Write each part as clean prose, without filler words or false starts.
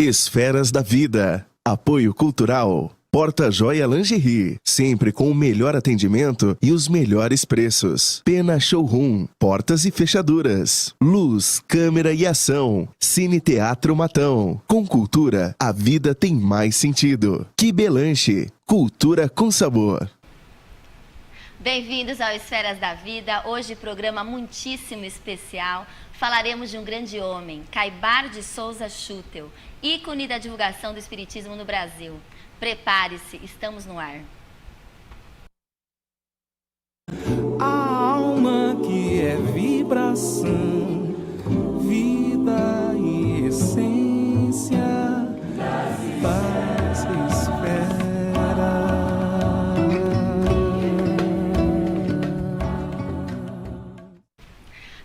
Esferas da Vida. Apoio Cultural. Porta Joia Lingerie, sempre com o melhor atendimento e os melhores preços. Pena Showroom, portas e fechaduras. Luz, câmera e ação. Cine Teatro Matão. Com cultura, a vida tem mais sentido. Quibelanche, cultura com sabor. Bem-vindos ao Esferas da Vida. Hoje, programa muitíssimo especial. Falaremos de um grande homem, Caibar de Souza Schutel, ícone da divulgação do espiritismo no Brasil. Prepare-se, estamos no ar. A alma que é vibração, vida e essência das esferas.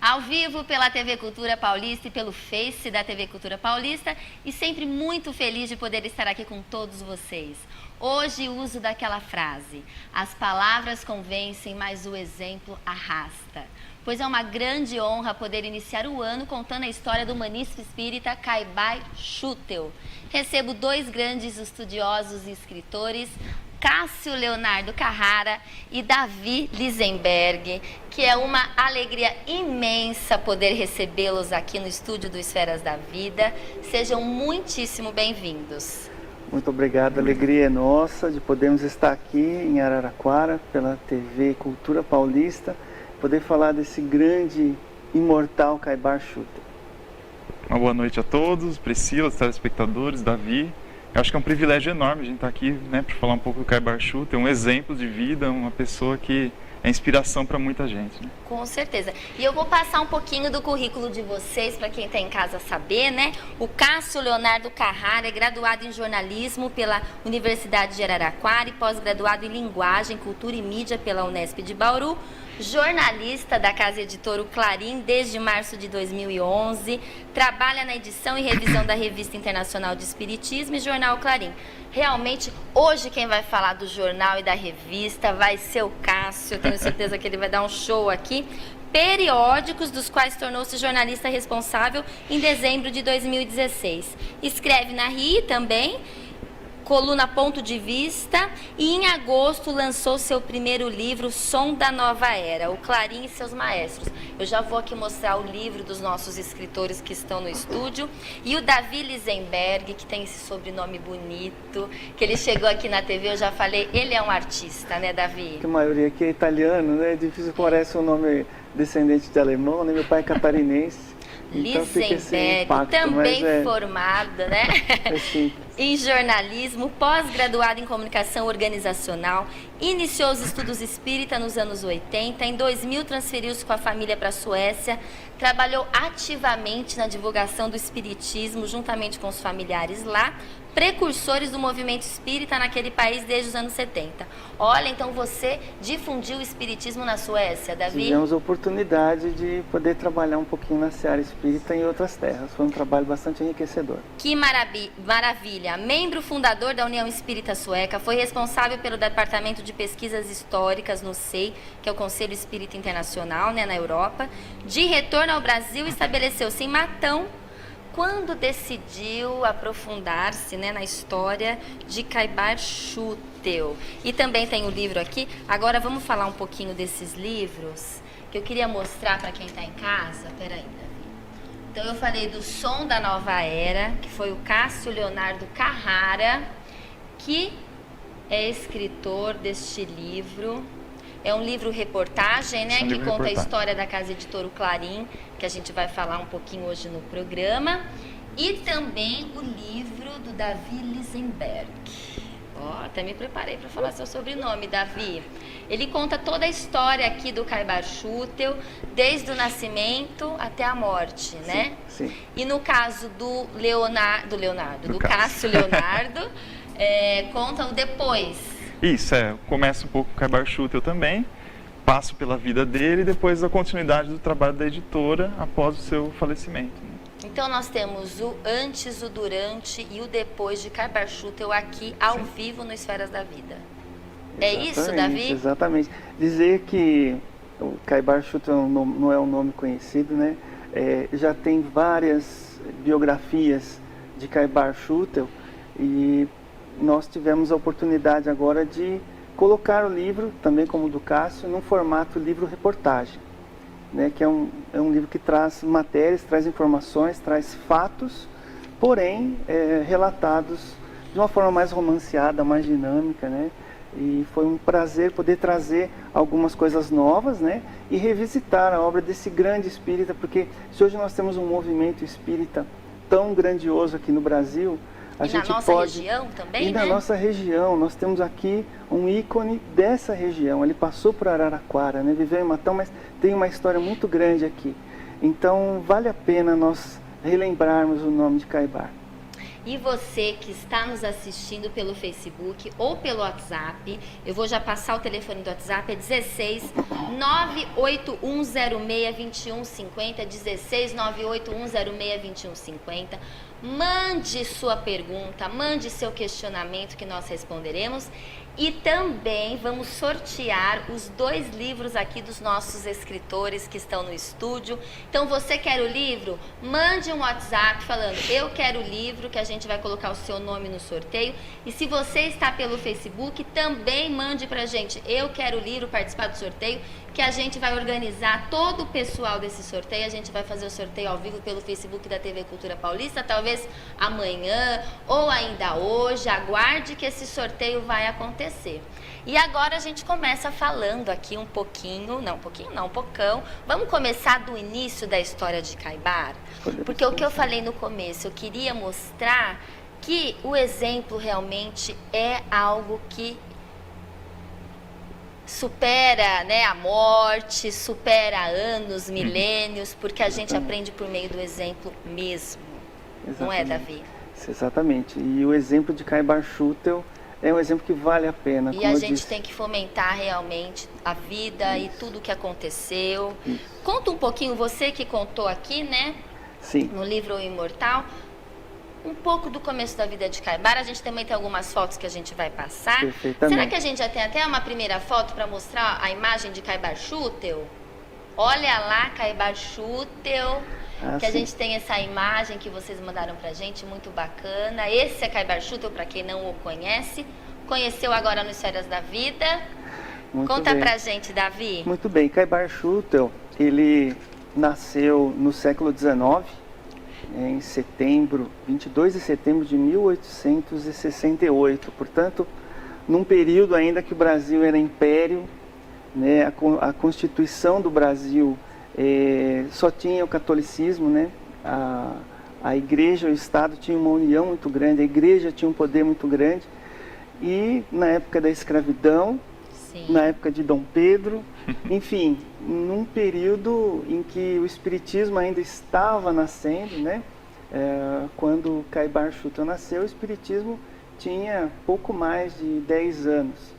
Ao vivo pela TV Cultura Paulista e pelo Face da TV Cultura Paulista, e sempre muito feliz de poder estar aqui com todos vocês. Hoje uso daquela frase: as palavras convencem, mas o exemplo arrasta. Pois é uma grande honra poder iniciar o ano contando a história do humanista espírita Caibar Schutel. Recebo dois grandes estudiosos e escritores, Cássio Leonardo Carrara e Davi Lisenberg, que é uma alegria imensa poder recebê-los aqui no estúdio do Esferas da Vida. Sejam muitíssimo bem-vindos. Muito obrigado, a alegria é nossa de podermos estar aqui em Araraquara, pela TV Cultura Paulista, poder falar desse grande imortal Caibar Schutel. Uma boa noite a todos, Priscila, telespectadores, Davi. Eu acho que é um privilégio enorme a gente estar aqui, né, para falar um pouco do Caibar Schutel, um exemplo de vida, uma pessoa que é inspiração para muita gente, né? Com certeza. E eu vou passar um pouquinho do currículo de vocês para quem está em casa saber, né? O Cássio Leonardo Carrara é graduado em jornalismo pela Universidade de Araraquara e pós-graduado em linguagem, cultura e mídia pela Unesp de Bauru. Jornalista da casa editora Clarim desde março de 2011, trabalha na edição e revisão da Revista Internacional de Espiritismo e Jornal Clarim. Realmente, hoje quem vai falar do jornal e da revista vai ser o Cássio, eu tenho certeza que ele vai dar um show aqui. Periódicos, dos quais tornou-se jornalista responsável em dezembro de 2016. Escreve na RI também, coluna Ponto de Vista, e em agosto lançou seu primeiro livro, Som da Nova Era, o Clarim e seus Maestros. Eu já vou aqui mostrar o livro dos nossos escritores que estão no estúdio, e o Davi Lisenberg, que tem esse sobrenome bonito, que ele chegou aqui na TV, eu já falei, ele é um artista, né, Davi? Que a maioria aqui é italiano, né? É difícil, parece um nome descendente de alemão, né? Meu pai é catarinense. Então Lisenberg, impacto, também formada, né? É simples. Em jornalismo, pós-graduado em comunicação organizacional, iniciou os estudos espírita nos anos 80, em 2000 transferiu-se com a família para a Suécia, trabalhou ativamente na divulgação do espiritismo juntamente com os familiares lá, precursores do movimento espírita naquele país desde os anos 70. Olha, então você difundiu o espiritismo na Suécia, Davi? Tivemos a oportunidade de poder trabalhar um pouquinho na seara espírita em outras terras. Foi um trabalho bastante enriquecedor. Que maravilha! Membro fundador da União Espírita Sueca, foi responsável pelo Departamento de Pesquisas Históricas no SEI, que é o Conselho Espírita Internacional, né, na Europa. De retorno ao Brasil, estabeleceu-se em Matão, quando decidiu aprofundar-se, né, na história de Caibar Schutel. E também tem o livro aqui. Agora vamos falar um pouquinho desses livros, que eu queria mostrar para quem está em casa. Peraí, Davi. Então eu falei do Som da Nova Era, que foi o Cássio Leonardo Carrara, que é escritor deste livro. É um livro-reportagem, né, que conta a história da casa editora Clarim, que a gente vai falar um pouquinho hoje no programa. E também o livro do Davi Lisenberg. Ó, até me preparei para falar seu sobrenome, Davi. Ele conta toda a história aqui do Caibar Schutel, desde o nascimento até a morte, né? Sim. E no caso do Cássio Leonardo, conta o depois. Isso, começa um pouco com o Caibar Schutel também, passo pela vida dele e depois a continuidade do trabalho da editora após o seu falecimento. Então nós temos o antes, o durante e o depois de Caibar Schutel aqui ao vivo no Esferas da Vida. É isso, Davi? Exatamente. Dizer que o Caibar Schutel não é um nome conhecido, né? Já tem várias biografias de Caibar Schutel, e nós tivemos a oportunidade agora de colocar o livro, também como o do Cássio, num formato livro-reportagem, né, que é um livro que traz matérias, traz informações, traz fatos, porém relatados de uma forma mais romanceada, mais dinâmica, né? E foi um prazer poder trazer algumas coisas novas, né? E revisitar a obra desse grande espírita, porque se hoje nós temos um movimento espírita tão grandioso aqui no Brasil, a gente na nossa pode... região também, E né? na nossa região, nós temos aqui um ícone dessa região. Ele passou por Araraquara, né? Viveu em Matão, mas tem uma história muito grande aqui. Então, vale a pena nós relembrarmos o nome de Caibar. E você que está nos assistindo pelo Facebook ou pelo WhatsApp, eu vou já passar o telefone do WhatsApp, é 16 981062150, 16 981062150. Mande sua pergunta, mande seu questionamento que nós responderemos. E também vamos sortear os 2 livros aqui dos nossos escritores que estão no estúdio. Então, você quer o livro? Mande um WhatsApp falando, eu quero o livro, que a gente vai colocar o seu nome no sorteio. E se você está pelo Facebook, também mande pra gente, eu quero o livro, participar do sorteio, que a gente vai organizar todo o pessoal desse sorteio. A gente vai fazer o sorteio ao vivo pelo Facebook da TV Cultura Paulista, talvez amanhã ou ainda hoje. Aguarde que esse sorteio vai acontecer. E agora a gente começa falando aqui um pocão. Vamos começar do início da história de Caibar? Porque o que eu falei no começo, eu queria mostrar que o exemplo realmente é algo que supera, né, a morte, supera anos, milênios, porque a gente aprende por meio do exemplo mesmo. Exatamente. Não é, Davi? Exatamente. E o exemplo de Caibar Schutel é um exemplo que vale a pena. E a gente tem que fomentar realmente a vida e tudo o que aconteceu. Conta um pouquinho, você que contou aqui, né? Sim. No livro O Imortal, um pouco do começo da vida de Caibar. A gente também tem algumas fotos que a gente vai passar. Perfeitamente. Será que a gente já tem até uma primeira foto para mostrar a imagem de Caibar Schutel? Olha lá, Caibar Schutel. Que a gente tem essa imagem que vocês mandaram pra gente, muito bacana. Esse é Caibar Schutel, para quem não o conhece. Conheceu agora no Esferas da Vida. Conta pra gente, Davi. Muito bem, Caibar Schutel, ele nasceu no século XIX, em setembro, 22 de setembro de 1868. Portanto, num período ainda que o Brasil era império, né, a Constituição do Brasil só tinha o catolicismo, né? A igreja e o Estado tinham uma união muito grande, a igreja tinha um poder muito grande. E na época da escravidão, sim, na época de Dom Pedro, enfim, num período em que o espiritismo ainda estava nascendo, né? Quando Caibar Schutel nasceu, o espiritismo tinha pouco mais de 10 anos,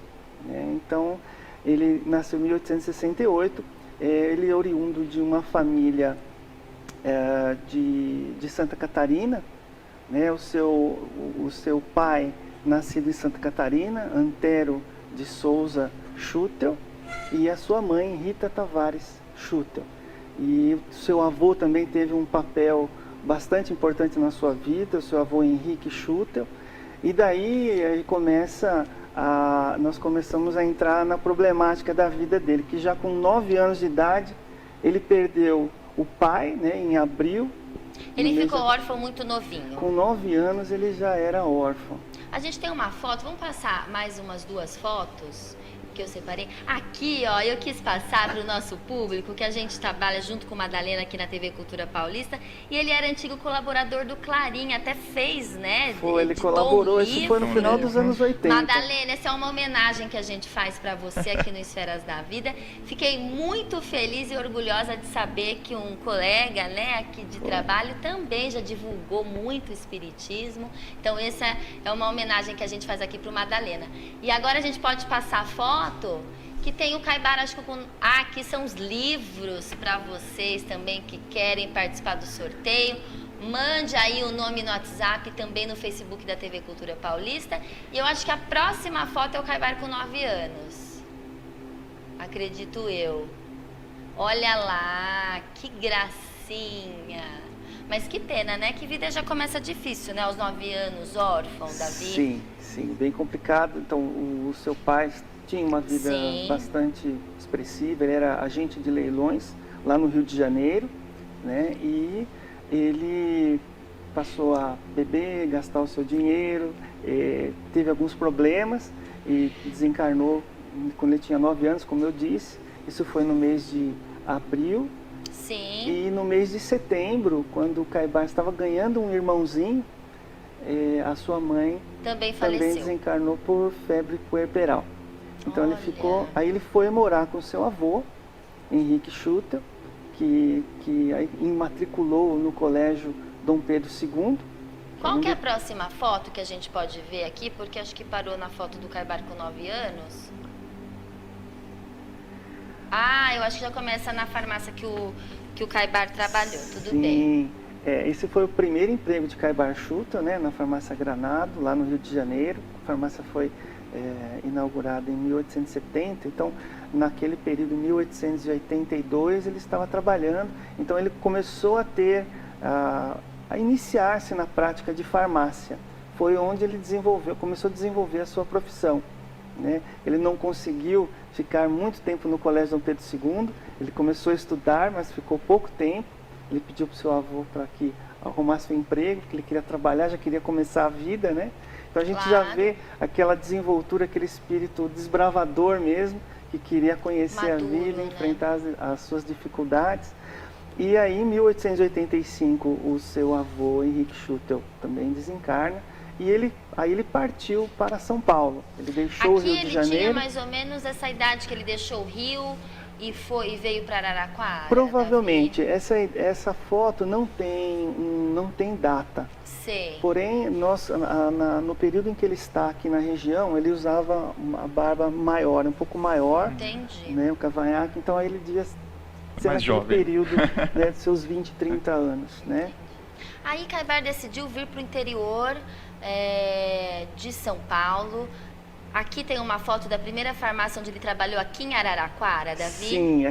né? Então, ele nasceu em 1868. Ele é oriundo de uma família de Santa Catarina, né? O seu pai, nascido em Santa Catarina, Antero de Souza Schutel, e a sua mãe, Rita Tavares Schutel. E o seu avô também teve um papel bastante importante na sua vida, o seu avô Henrique Schutel. E daí nós começamos a entrar na problemática da vida dele, que já com 9 anos de idade, ele perdeu o pai, né, em abril. Ele ficou órfão muito novinho. Com 9 anos ele já era órfão. A gente tem uma foto, vamos passar mais umas 2 fotos que eu separei. Aqui, ó, eu quis passar para o nosso público que a gente trabalha junto com Madalena aqui na TV Cultura Paulista, e ele era antigo colaborador do Clarim, até fez, né? Ele colaborou, isso foi no final dos anos 80. Madalena, essa é uma homenagem que a gente faz para você aqui no Esferas da Vida. Fiquei muito feliz e orgulhosa de saber que um colega, né, aqui de trabalho também já divulgou muito o espiritismo. Então essa é uma homenagem que a gente faz aqui para o Madalena. E agora a gente pode passar a foto que tem o Caibar, acho que aqui são os livros para vocês também que querem participar do sorteio. Mande aí o nome no WhatsApp, também no Facebook da TV Cultura Paulista. E eu acho que a próxima foto é o Caibar com 9 anos. Acredito eu. Olha lá, que gracinha. Mas que pena, né? Que vida já começa difícil, né? Aos 9 anos, órfão, Davi. Sim, bem complicado. Então, o seu pai tinha uma vida Sim. bastante expressiva, ele era agente de leilões lá no Rio de Janeiro, né? E ele passou a beber, gastar o seu dinheiro, teve alguns problemas e desencarnou quando ele tinha 9 anos, como eu disse. Isso foi no mês de abril. Sim. E no mês de setembro, quando o Caibar estava ganhando um irmãozinho, a sua mãe Também faleceu. desencarnou por febre puerperal. Então Olha. aí ele foi morar com seu avô, Henrique Schutel, que aí imatriculou no colégio Dom Pedro II. Qual que é a próxima foto que a gente pode ver aqui? Porque acho que parou na foto do Caibar com 9 anos. Ah, eu acho que já começa na farmácia que o Caibar trabalhou, tudo bem. Sim, esse foi o primeiro emprego de Caibar Schutel, né, na farmácia Granado, lá no Rio de Janeiro. A farmácia foi inaugurada em 1870, então naquele período, em 1882, ele estava trabalhando. Então ele começou a iniciar-se na prática de farmácia. Foi onde ele começou a desenvolver a sua profissão. Né? Ele não conseguiu ficar muito tempo no colégio Dom Pedro II, ele começou a estudar, mas ficou pouco tempo. Ele pediu para o seu avô para que arrumasse um emprego, porque ele queria trabalhar, já queria começar a vida, né? Então a gente já vê aquela desenvoltura, aquele espírito desbravador mesmo, que queria conhecer Maduro, a vida, né? enfrentar as suas dificuldades. E aí, em 1885, o seu avô, Henrique Schutel, também desencarna. E aí ele partiu para São Paulo. Ele deixou o Rio de Janeiro. Aqui ele tinha mais ou menos essa idade que ele deixou o Rio e veio para Araraquara? Provavelmente. Essa foto não tem data. Sei. Porém, no período em que ele está aqui na região, ele usava uma barba maior, um pouco maior. Entendi. Né, o cavanhaque. Então aí ele devia ser Mais naquele jovem. período, né, de seus 20, 30 anos. Né? Aí Caibar decidiu vir para o interior de São Paulo. Aqui tem uma foto da primeira farmácia onde ele trabalhou aqui em Araraquara, Davi? Sim,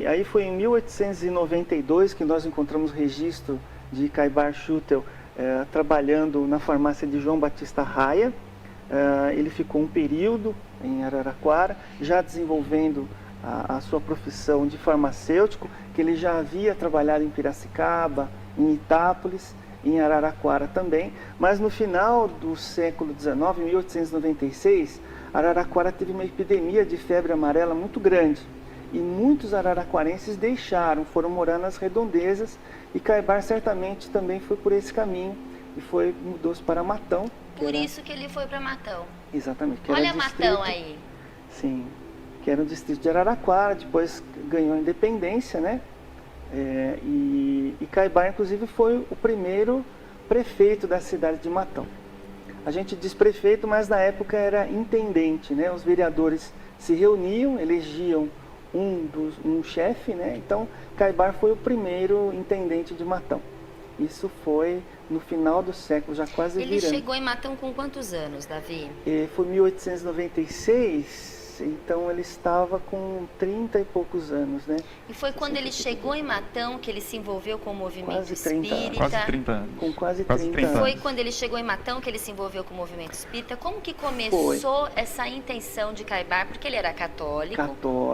aí foi em 1892 que nós encontramos registro de Caibar Schutel trabalhando na farmácia de João Batista Raia. Ele ficou um período em Araraquara, já desenvolvendo a sua profissão de farmacêutico, que ele já havia trabalhado em Piracicaba, em Itápolis, em Araraquara também, mas no final do século XIX, em 1896, Araraquara teve uma epidemia de febre amarela muito grande e muitos araraquarenses foram morar nas redondezas, e Caibar certamente também foi por esse caminho e mudou-se para Matão. Por isso que ele foi para Matão. Exatamente. Olha Matão aí. Sim, que era o distrito de Araraquara, depois ganhou a independência, né? E Caibar, inclusive, foi o primeiro prefeito da cidade de Matão. A gente diz prefeito, mas na época era intendente, né? Os vereadores se reuniam, elegiam um chefe, né? Então, Caibar foi o primeiro intendente de Matão. Isso foi no final do século, já quase Ele virando. chegou em Matão com quantos anos, Davi? Foi em 1896. Então ele estava com 30 e poucos anos, né? E foi quando ele chegou em Matão que ele se envolveu com o movimento Quase 30 espírita? Quase 30 anos. Com quase Quase 30 30 anos. Foi quando ele chegou em Matão que ele se envolveu com o movimento espírita? Como que começou essa intenção de Caibar? Porque ele era católico,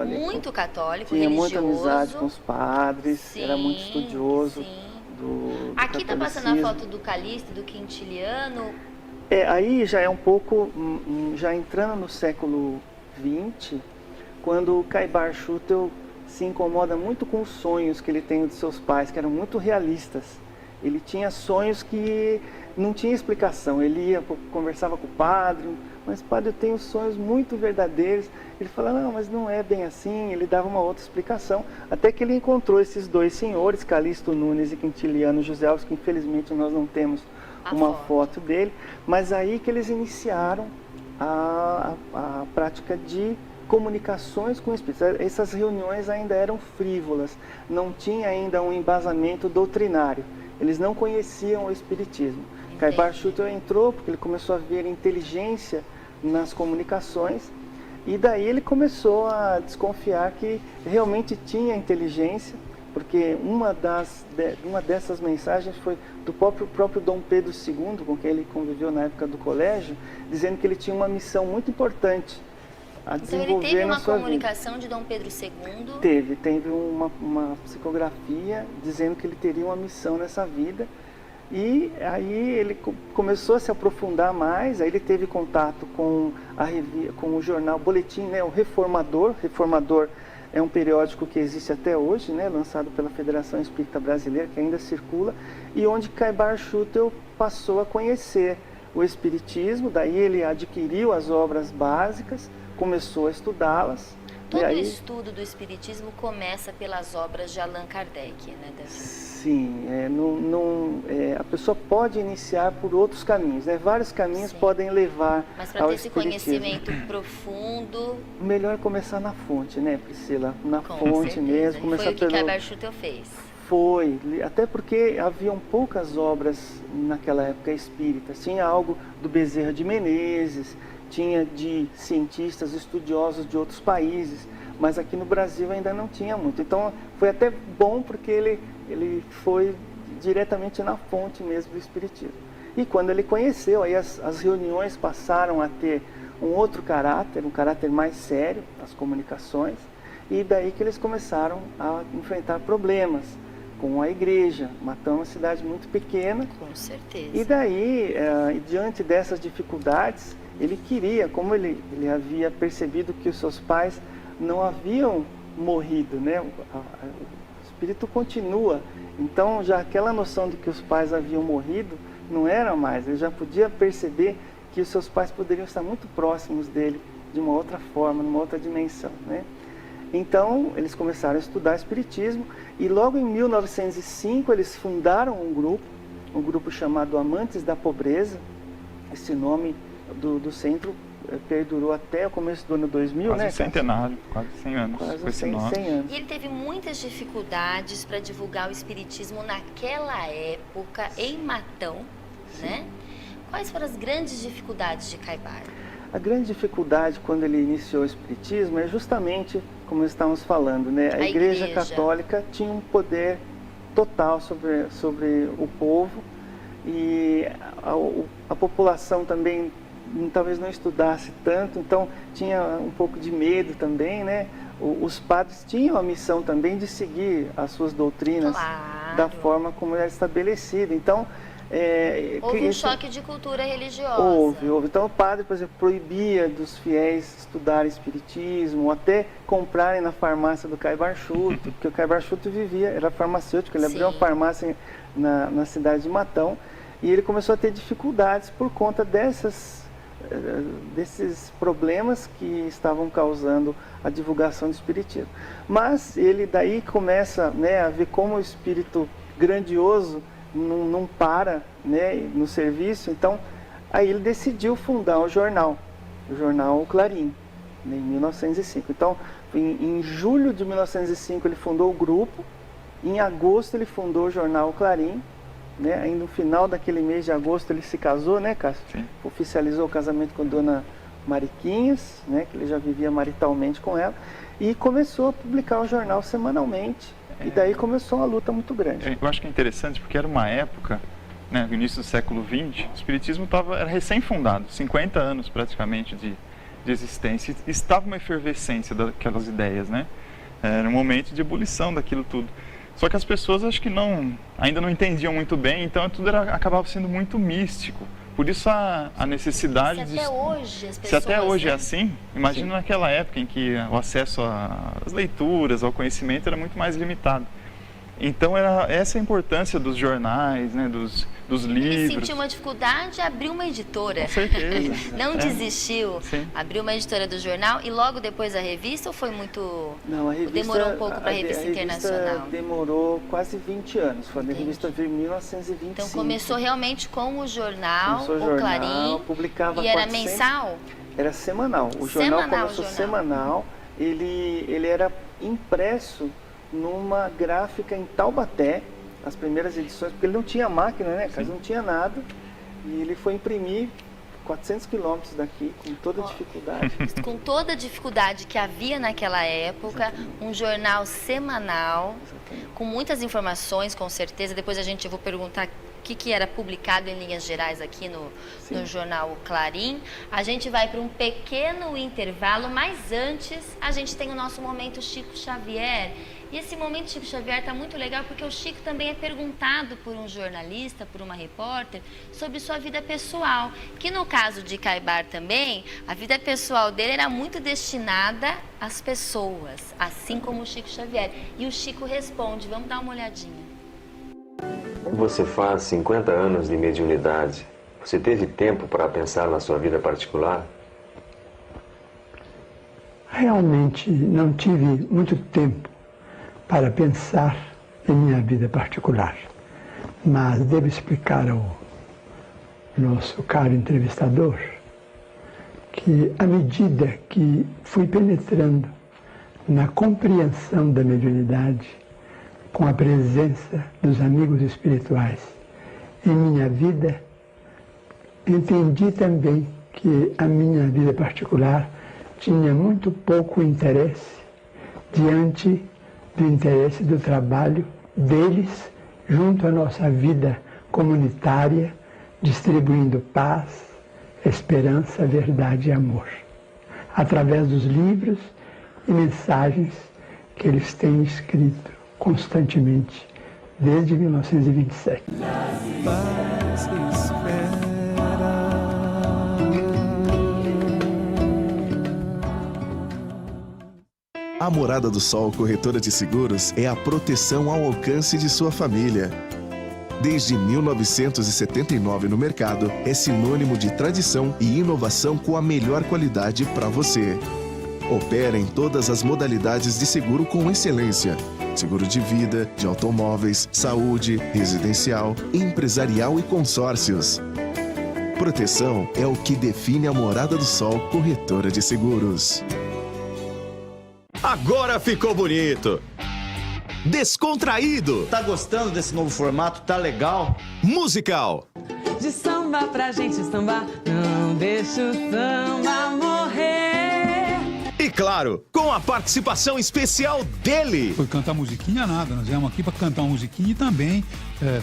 muito católico, tinha religioso. muita amizade com os padres, era muito estudioso. Sim. Do Aqui está passando a catolicismo. foto do Calixto, do Quintiliano. Aí já é um pouco, já entrando no século XX, quando o Caibar Schutel se incomoda muito com os sonhos que ele tem de seus pais, que eram muito realistas. Ele tinha sonhos que não tinha explicação. Ele conversava com o padre, mas padre, eu tenho sonhos muito verdadeiros. Ele falava, não, mas não é bem assim. Ele dava uma outra explicação, até que ele encontrou esses dois senhores, Calixto Nunes e Quintiliano José Alves, que infelizmente nós não temos uma foto dele, mas aí que eles iniciaram a prática de comunicações com espíritos. Essas reuniões ainda eram frívolas, não tinha ainda um embasamento doutrinário, eles não conheciam o espiritismo. Caibar Schutel entrou porque ele começou a ver inteligência nas comunicações, e daí ele começou a desconfiar que realmente tinha inteligência, porque uma dessas mensagens foi do próprio Dom Pedro II, com quem ele conviveu na época do colégio, dizendo que ele tinha uma missão muito importante a desenvolver então ele teve na uma sua comunicação de Dom Pedro II? Teve uma psicografia dizendo que ele teria uma missão nessa vida. E aí ele começou a se aprofundar mais, aí ele teve contato com o jornal Boletim, né, o Reformador. Reformador é um periódico que existe até hoje, né, lançado pela Federação Espírita Brasileira, que ainda circula, e onde Caibar Schutel passou a conhecer o Espiritismo, daí ele adquiriu as obras básicas, começou a estudá-las. Todo o estudo do Espiritismo começa pelas obras de Allan Kardec, né, Davi? Sim, a pessoa pode iniciar por outros caminhos, né? Vários caminhos podem levar Mas para ao ter esse Espiritismo. Conhecimento profundo... Melhor começar na fonte, né, Priscila? Na Com fonte certeza. mesmo. Começar foi o que Caibar Schutel fez. Foi, até porque haviam poucas obras naquela época espíritas. Tinha algo do Bezerra de Menezes, tinha de cientistas estudiosos de outros países, mas aqui no Brasil ainda não tinha muito. Então foi até bom porque ele foi diretamente na fonte mesmo do Espiritismo. E quando ele conheceu, aí as reuniões passaram a ter um outro caráter, um caráter mais sério, as comunicações, e daí que eles começaram a enfrentar problemas com a igreja. Matão é uma cidade muito pequena. Com certeza. E daí, diante dessas dificuldades, ele queria, como ele havia percebido que os seus pais não haviam morrido, né? O espírito continua. Então, já aquela noção de que os pais haviam morrido não era mais. Ele já podia perceber que os seus pais poderiam estar muito próximos dele de uma outra forma, numa outra dimensão, né? Então, eles começaram a estudar Espiritismo e logo em 1905 eles fundaram um grupo chamado Amantes da Pobreza. Esse nome do centro perdurou até o começo do ano 2000, quase né? Centenário, quase 100 anos. Quase 100 anos. E ele teve muitas dificuldades para divulgar o Espiritismo naquela época, em Matão, né? Quais foram as grandes dificuldades de Caibar? A grande dificuldade quando ele iniciou o Espiritismo é justamente, como estávamos falando, né? A Igreja Católica tinha um poder total sobre o povo e a população também talvez não estudasse tanto, então tinha um pouco de medo também, né? Os padres tinham a missão também de seguir as suas doutrinas da forma como era estabelecida. Então, houve um choque de cultura religiosa. Houve. Então o padre, por exemplo, proibia dos fiéis estudarem Espiritismo, ou até comprarem na farmácia do Caibar Schutel, porque o Caibar Schutel era farmacêutico, ele abriu uma farmácia na cidade de Matão, e ele começou a ter dificuldades por conta desses problemas que estavam causando a divulgação do Espiritismo. Mas ele daí começa, né, a ver como o espírito grandioso não para, né, no serviço. Então aí ele decidiu fundar o jornal Clarim, né, em 1905. Então em julho de 1905 ele fundou o grupo, em agosto ele fundou o jornal Clarim, né, aí no final daquele mês de agosto ele se casou, né, Cássio? Sim. Oficializou o casamento com a dona Mariquinhas, né, que ele já vivia maritalmente com ela, e começou a publicar o jornal semanalmente. E daí começou uma luta muito grande. Eu acho que é interessante porque era uma época, né, no início do século XX, o Espiritismo era recém-fundado, 50 anos praticamente de existência, e estava uma efervescência daquelas ideias, né? Era um momento de ebulição daquilo tudo. Só que as pessoas acho que ainda não entendiam muito bem, então tudo acabava sendo muito místico. Por isso a necessidade Se até hoje as pessoas... Se até hoje é assim, imagina naquela época em que o acesso às leituras, ao conhecimento era muito mais limitado. Então essa a importância dos jornais, né, dos livros. Ele sentiu uma dificuldade, abriu uma editora. Com certeza. Não desistiu. Sim. Abriu uma editora do jornal e logo depois a revista, ou foi muito... Não, a revista... Demorou um pouco para a revista internacional? Demorou quase 20 anos. Foi a revista veio em 1925. Então começou realmente com o jornal, o Clarim. Publicava e era 400... mensal? Era semanal. O jornal começou semanal. Ele era impresso numa gráfica em Taubaté, as primeiras edições, porque ele não tinha máquina, né, Não tinha nada, e ele foi imprimir 400 quilômetros daqui, com toda a dificuldade. Com toda a dificuldade que havia naquela época, um jornal semanal, com muitas informações, com certeza. Depois eu vou perguntar o que era publicado em linhas gerais aqui no jornal Clarim. A gente vai para um pequeno intervalo, mas antes a gente tem o nosso momento Chico Xavier. E esse momento Chico Xavier está muito legal porque o Chico também é perguntado por um jornalista, por uma repórter, sobre sua vida pessoal. Que no caso de Caibar também, a vida pessoal dele era muito destinada às pessoas, assim como o Chico Xavier. E o Chico responde, vamos dar uma olhadinha. Você faz 50 anos de mediunidade. Você teve tempo para pensar na sua vida particular? Realmente não tive muito tempo para pensar em minha vida particular. Mas devo explicar ao nosso caro entrevistador que, à medida que fui penetrando na compreensão da mediunidade, com a presença dos amigos espirituais em minha vida, entendi também que a minha vida particular tinha muito pouco interesse diante do interesse do trabalho deles junto à nossa vida comunitária, distribuindo paz, esperança, verdade e amor, através dos livros e mensagens que eles têm escrito constantemente desde 1927. Paz espera. A Morada do Sol Corretora de Seguros é a proteção ao alcance de sua família. Desde 1979 no mercado, é sinônimo de tradição e inovação com a melhor qualidade para você. Opera em todas as modalidades de seguro com excelência. Seguro de vida, de automóveis, saúde, residencial, empresarial e consórcios. Proteção é o que define a Morada do Sol Corretora de Seguros. Agora ficou bonito. Descontraído. Tá gostando desse novo formato? Tá legal? Musical. De samba pra gente sambar, não deixa o samba morrer. E claro, com a participação especial dele. Foi cantar musiquinha nada, nós viemos aqui para cantar uma musiquinha e também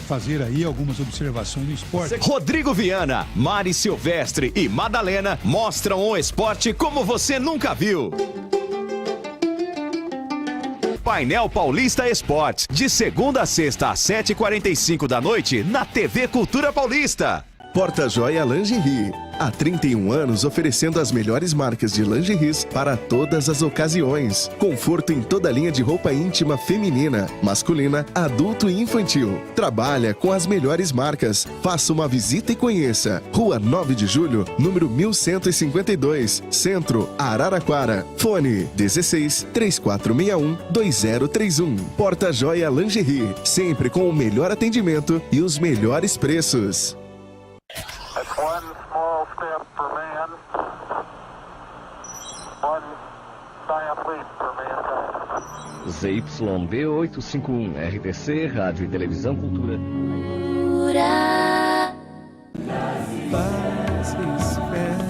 fazer aí algumas observações do esporte. Rodrigo Viana, Mari Silvestre e Madalena mostram o esporte como você nunca viu. Painel Paulista Esportes, de segunda a sexta às 7h45 da noite, na TV Cultura Paulista. Porta Joia Lingerie. Há 31 anos oferecendo as melhores marcas de lingeries para todas as ocasiões. Conforto em toda a linha de roupa íntima feminina, masculina, adulto e infantil. Trabalha com as melhores marcas. Faça uma visita e conheça. Rua 9 de Julho, número 1152, Centro, Araraquara. Fone 16 3461 2031. Porta Joia Lingerie. Sempre com o melhor atendimento e os melhores preços. ZYB 851, RTC, Rádio e Televisão Cultura. Paz espera.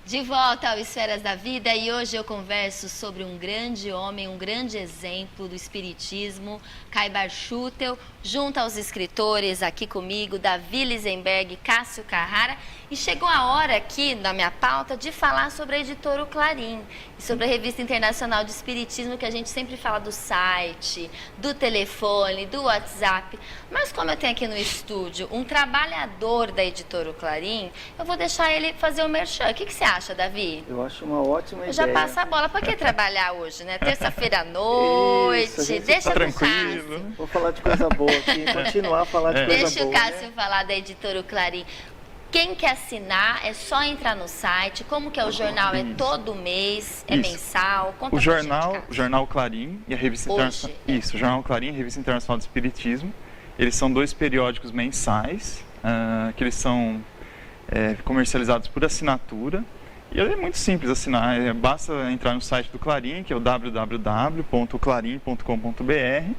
De volta ao Esferas da Vida e hoje eu converso sobre um grande homem, um grande exemplo do espiritismo, Caibar Schutel, junto aos escritores aqui comigo, Davi Lisenberg, Cássio Carrara. E chegou a hora aqui, na minha pauta, de falar sobre a editora O Clarim e sobre a Revista Internacional de Espiritismo, que a gente sempre fala do site, do telefone, do WhatsApp. Mas como eu tenho aqui no estúdio um trabalhador da editora O Clarim, eu vou deixar ele fazer o merchan. O que você acha, Davi? Eu acho uma ótima ideia. Eu já passo a bola. Para que trabalhar hoje, né? Terça-feira à noite, Isso, deixa tá com o Cássio. Vou falar de coisa boa aqui, continuar a falar de coisa boa. Deixa o Cássio falar da editora O Clarim. Quem quer assinar, é só entrar no site. Como que é o jornal? É todo mês? É mensal? Conta o jornal Clarim e a Revista Internacional. Isso, o Jornal Clarim e a Revista Internacional de Espiritismo. Eles são dois periódicos mensais, que eles são comercializados por assinatura. E é muito simples assinar, basta entrar no site do Clarim, que é o www.clarim.com.br,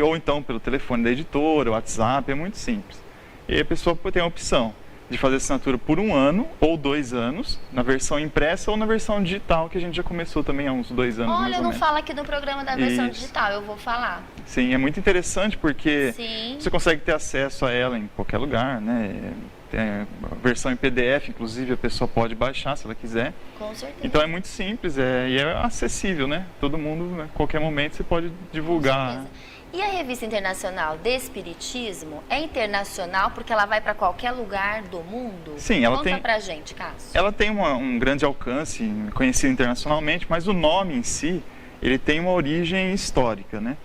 ou então pelo telefone da editora, o WhatsApp, é muito simples. E aí a pessoa tem a opção de fazer assinatura por 1 ano ou 2 anos, na versão impressa ou na versão digital, que a gente já começou também há uns 2 anos. Olha, mais ou eu não menos. falo aqui no programa da versão digital, eu vou falar. Sim, é muito interessante porque Sim. você consegue ter acesso a ela em qualquer lugar, né? Tem a versão em PDF, inclusive a pessoa pode baixar se ela quiser. Com certeza. Então é muito simples e é acessível, né? Todo mundo, a qualquer momento, você pode divulgar. E a Revista Internacional de Espiritismo é internacional porque ela vai para qualquer lugar do mundo? Sim, ela Conta tem. pra gente, Cássio. Ela tem um grande alcance, conhecido internacionalmente, mas o nome em si, ele tem uma origem histórica, né?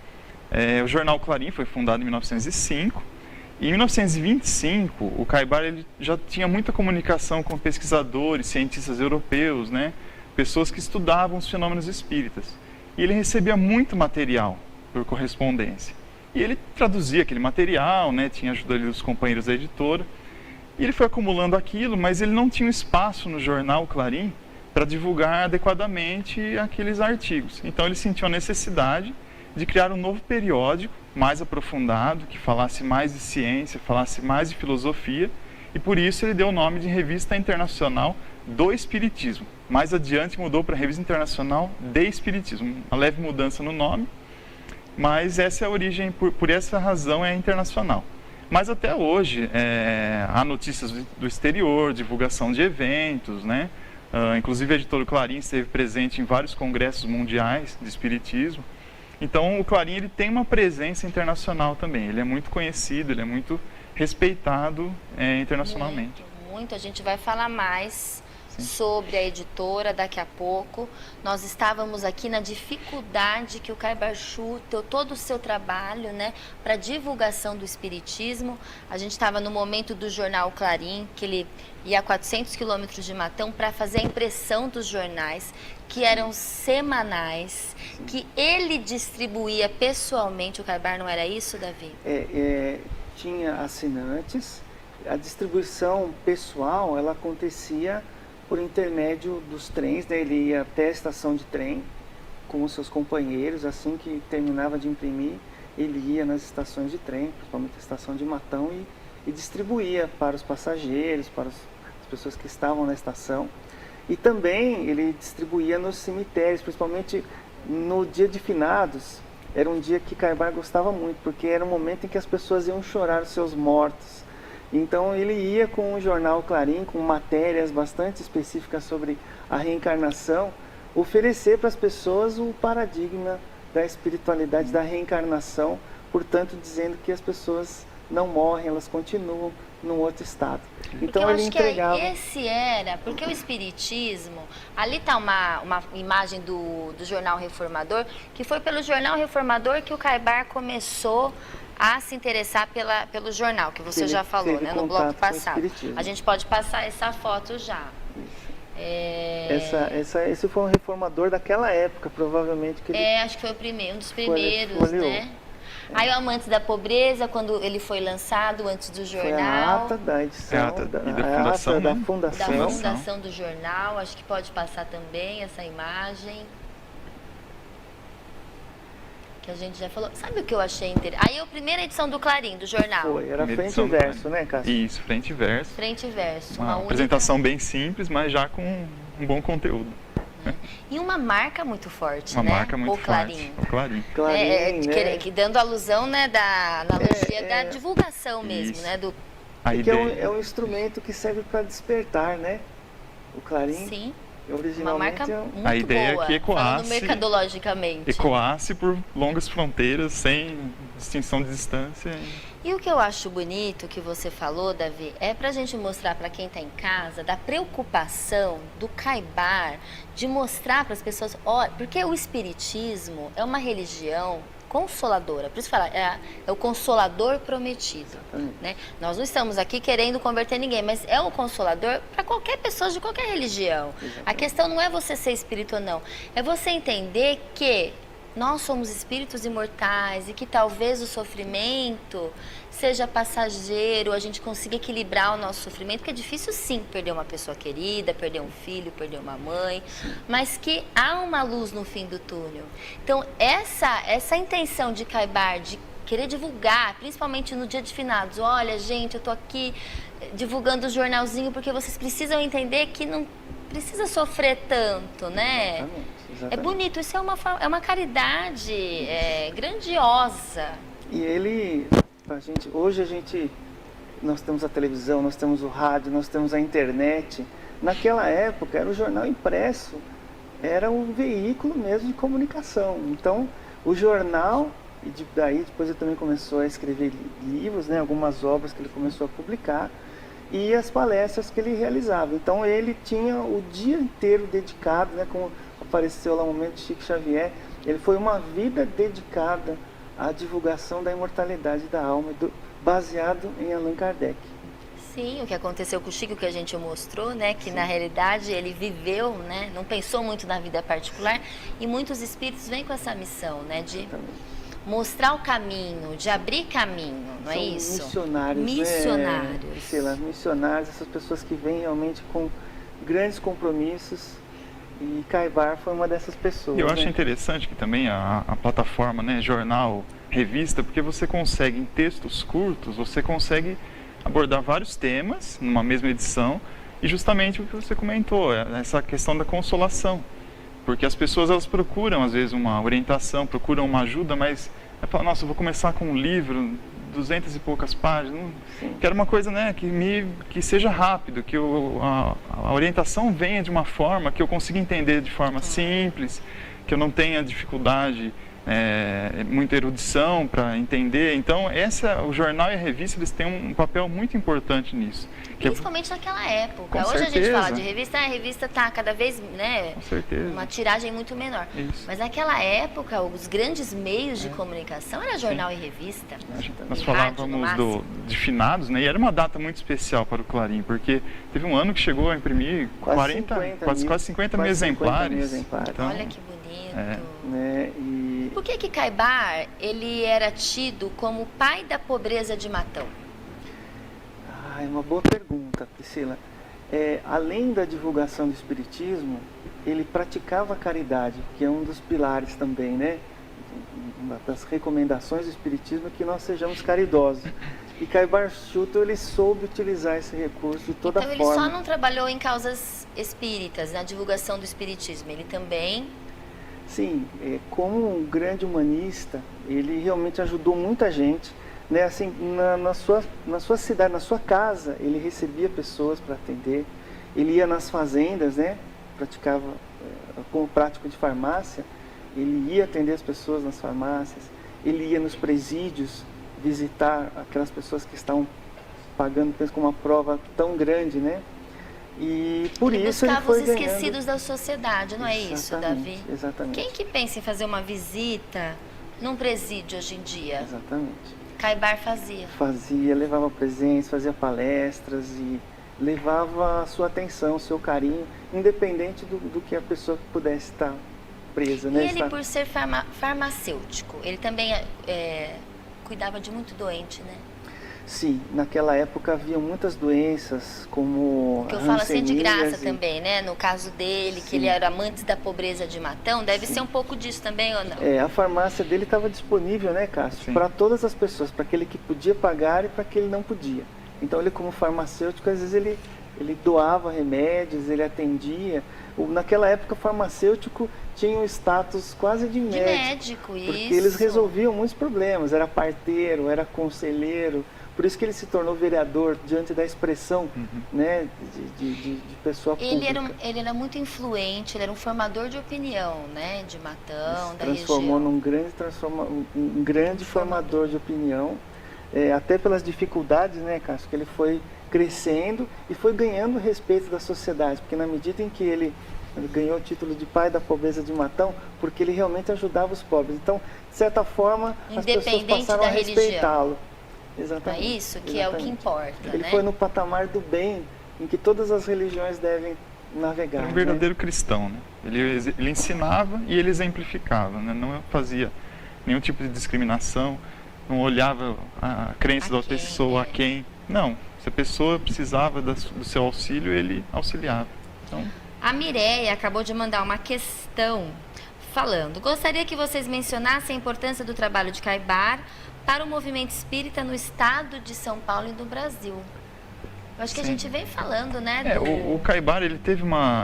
O jornal Clarim foi fundado em 1905. E em 1925, o Caibar ele já tinha muita comunicação com pesquisadores, cientistas europeus, né? Pessoas que estudavam os fenômenos espíritas. E ele recebia muito material por correspondência. E ele traduzia aquele material, né? Tinha ajuda ali dos companheiros da editora. E ele foi acumulando aquilo, mas ele não tinha um espaço no jornal Clarim para divulgar adequadamente aqueles artigos. Então ele sentiu a necessidade de criar um novo periódico mais aprofundado, que falasse mais de ciência, falasse mais de filosofia, e por isso ele deu o nome de Revista Internacional do Espiritismo. Mais adiante mudou para Revista Internacional de Espiritismo, uma leve mudança no nome, mas essa é a origem, por essa razão é internacional. Mas até hoje há notícias do exterior, divulgação de eventos, né? Inclusive a editora Clarim esteve presente em vários congressos mundiais de espiritismo. Então o Clarim ele tem uma presença internacional também, ele é muito conhecido, ele é muito respeitado internacionalmente. Muito, a gente vai falar mais sobre a editora daqui a pouco. Nós estávamos aqui na dificuldade que o Caibar Chu deu todo o seu trabalho, né, para divulgação do espiritismo. A gente estava no momento do jornal Clarim, que ele ia a 400 quilômetros de Matão para fazer a impressão dos jornais, que eram semanais, que ele distribuía pessoalmente. O Caibar não era isso, Davi? Tinha assinantes, a distribuição pessoal ela acontecia por intermédio dos trens, né? Ele ia até a estação de trem com os seus companheiros, assim que terminava de imprimir, ele ia nas estações de trem, principalmente a estação de Matão, e distribuía para os passageiros, para as pessoas que estavam na estação. E também ele distribuía nos cemitérios, principalmente no dia de finados. Era um dia que Caibar gostava muito, porque era um momento em que as pessoas iam chorar os seus mortos. Então ele ia com o jornal Clarim, com matérias bastante específicas sobre a reencarnação, oferecer para as pessoas o paradigma da espiritualidade, da reencarnação, portanto dizendo que as pessoas não morrem, elas continuam num outro estado. Então eu ele acho entregava... que esse era, porque o espiritismo, ali está uma imagem do Jornal Reformador, que foi pelo Jornal Reformador que o Caibar começou a se interessar pelo jornal, que você já falou, né, no bloco passado. A gente pode passar essa foto já. Esse foi um reformador daquela época, provavelmente. Que ele acho que foi um dos primeiros, né? Aí o Amantes da Pobreza, quando ele foi lançado antes do jornal. Foi a ata da edição, da fundação do jornal, acho que pode passar também essa imagem. Que a gente já falou. Sabe o que eu achei interessante? Aí a primeira edição do Clarim, do jornal. Era frente e verso, né, Cássio? Isso, frente e verso. Frente e verso. Uma apresentação bem simples, mas já com um bom conteúdo. E uma marca muito forte, né? Uma marca muito forte. O Clarim. Que dando alusão, né, da analogia da divulgação mesmo, isso. né? Porque é um instrumento que serve para despertar, né? O Clarim. Sim. Originalmente, uma marca muito a ideia boa, é que ecoasse, mercadologicamente. Ecoasse por longas fronteiras, sem distinção de distância. E o que eu acho bonito que você falou, Davi, é pra gente mostrar para quem está em casa da preocupação do Caibar de mostrar para as pessoas, porque o espiritismo é uma religião consoladora, por isso fala, é o consolador prometido, né? Nós não estamos aqui querendo converter ninguém, mas é o consolador para qualquer pessoa de qualquer religião. A questão não é você ser espírita ou não, é você entender que nós somos espíritos imortais e que talvez o sofrimento seja passageiro, a gente consiga equilibrar o nosso sofrimento, porque é difícil sim perder uma pessoa querida, perder um filho, perder uma mãe, mas que há uma luz no fim do túnel. Então, essa intenção de Caibar, de querer divulgar, principalmente no dia de finados, olha, gente, eu tô aqui divulgando o jornalzinho porque vocês precisam entender que não precisa sofrer tanto, né? Exatamente. É bonito, isso é uma caridade grandiosa. E ele, hoje nós temos a televisão, nós temos o rádio, nós temos a internet. Naquela época era o jornal impresso, era um veículo mesmo de comunicação. Então, o jornal, e daí depois ele também começou a escrever livros, né, algumas obras que ele começou a publicar, e as palestras que ele realizava. Então ele tinha o dia inteiro dedicado, né, como apareceu lá no momento de Chico Xavier, ele foi uma vida dedicada à divulgação da imortalidade da alma, baseado em Allan Kardec. Sim, o que aconteceu com o Chico, que a gente mostrou, né, que na realidade ele viveu, né, não pensou muito na vida particular, e muitos espíritos vêm com essa missão, né, de mostrar o caminho, de abrir caminho, não é isso? Missionários. Missionários. Sei lá, missionários, essas pessoas que vêm realmente com grandes compromissos, e Caibar foi uma dessas pessoas. Eu acho interessante que também a plataforma, né, jornal, revista, porque você consegue, em textos curtos, você consegue abordar vários temas numa mesma edição, e justamente o que você comentou, essa questão da consolação. Porque as pessoas, elas procuram, às vezes, uma orientação, procuram uma ajuda, mas nossa, eu vou começar com um livro, 200 e poucas páginas, quero uma coisa, né, que seja rápido, que a orientação venha de uma forma que eu consiga entender de forma simples, que eu não tenha dificuldade, muita erudição para entender. Então, o jornal e a revista, eles têm um papel muito importante nisso. Principalmente naquela época. Com Hoje certeza. A gente fala de revista, a revista está cada vez, né, com certeza, uma tiragem muito menor. Isso. Mas naquela época, os grandes meios de comunicação era jornal e revista. Nós falávamos de finados, né, e era uma data muito especial para o Clarim, porque teve um ano que chegou a imprimir quase 50 mil exemplares. Então, olha que bonito. E por que Caibar ele era tido como o pai da pobreza de Matão? É uma boa pergunta, Priscila. Além da divulgação do Espiritismo, ele praticava a caridade, que é um dos pilares também, né? Uma das recomendações do Espiritismo é que nós sejamos caridosos. E Caibar Schutel, ele soube utilizar esse recurso de toda forma. Então ele só não trabalhou em causas espíritas, na divulgação do Espiritismo, ele também... Sim, como um grande humanista, ele realmente ajudou muita gente, né? Assim, na sua cidade, na sua casa, ele recebia pessoas para atender, ele ia nas fazendas, né? Praticava como prático de farmácia, ele ia atender as pessoas nas farmácias, ele ia nos presídios visitar aquelas pessoas que estavam pagando, penso, com uma prova tão grande, né? E por isso ele foi buscava os esquecidos da sociedade, não é isso, Davi? Exatamente. Quem que pensa em fazer uma visita num presídio hoje em dia? Exatamente. Caibar fazia. Fazia, levava presentes, fazia palestras e levava a sua atenção, o seu carinho, independente do que a pessoa pudesse estar presa, né? E ele, por ser farmacêutico, ele também cuidava de muito doente, né? Sim, naquela época havia muitas doenças, como que eu falo assim de graça também, né? No caso dele, que ele era amante da pobreza de Matão, deve ser um pouco disso também, ou não? A farmácia dele estava disponível, né, Cássio? Para todas as pessoas, para aquele que podia pagar e para aquele não podia. Então ele, como farmacêutico, às vezes ele doava remédios, ele atendia. Naquela época, o farmacêutico tinha um status quase de médico, porque eles resolviam muitos problemas. Era parteiro, era conselheiro. Por isso que ele se tornou vereador diante da expressão, né, de pessoa pública. Ele era muito influente, ele era um formador de opinião, né, de Matão, da região. Transformou num grande formador de opinião, até pelas dificuldades, né, Cássio, que ele foi crescendo e foi ganhando o respeito da sociedade, porque na medida em que ele ganhou o título de pai da pobreza de Matão, porque ele realmente ajudava os pobres. Então, de certa forma, as pessoas passaram a respeitá-lo. Exatamente. É isso que é o que importa, Ele foi no patamar do bem, em que todas as religiões devem navegar. Era um verdadeiro cristão, né? Ele ensinava e ele exemplificava, né? Não fazia nenhum tipo de discriminação, não olhava a crença da pessoa, a quem. Não, se a pessoa precisava do seu auxílio, ele auxiliava. Então... A Mireia acabou de mandar uma questão falando: gostaria que vocês mencionassem a importância do trabalho de Caibar para o movimento espírita no estado de São Paulo e no Brasil. Eu acho que a gente vem falando, né? O Caibar, ele teve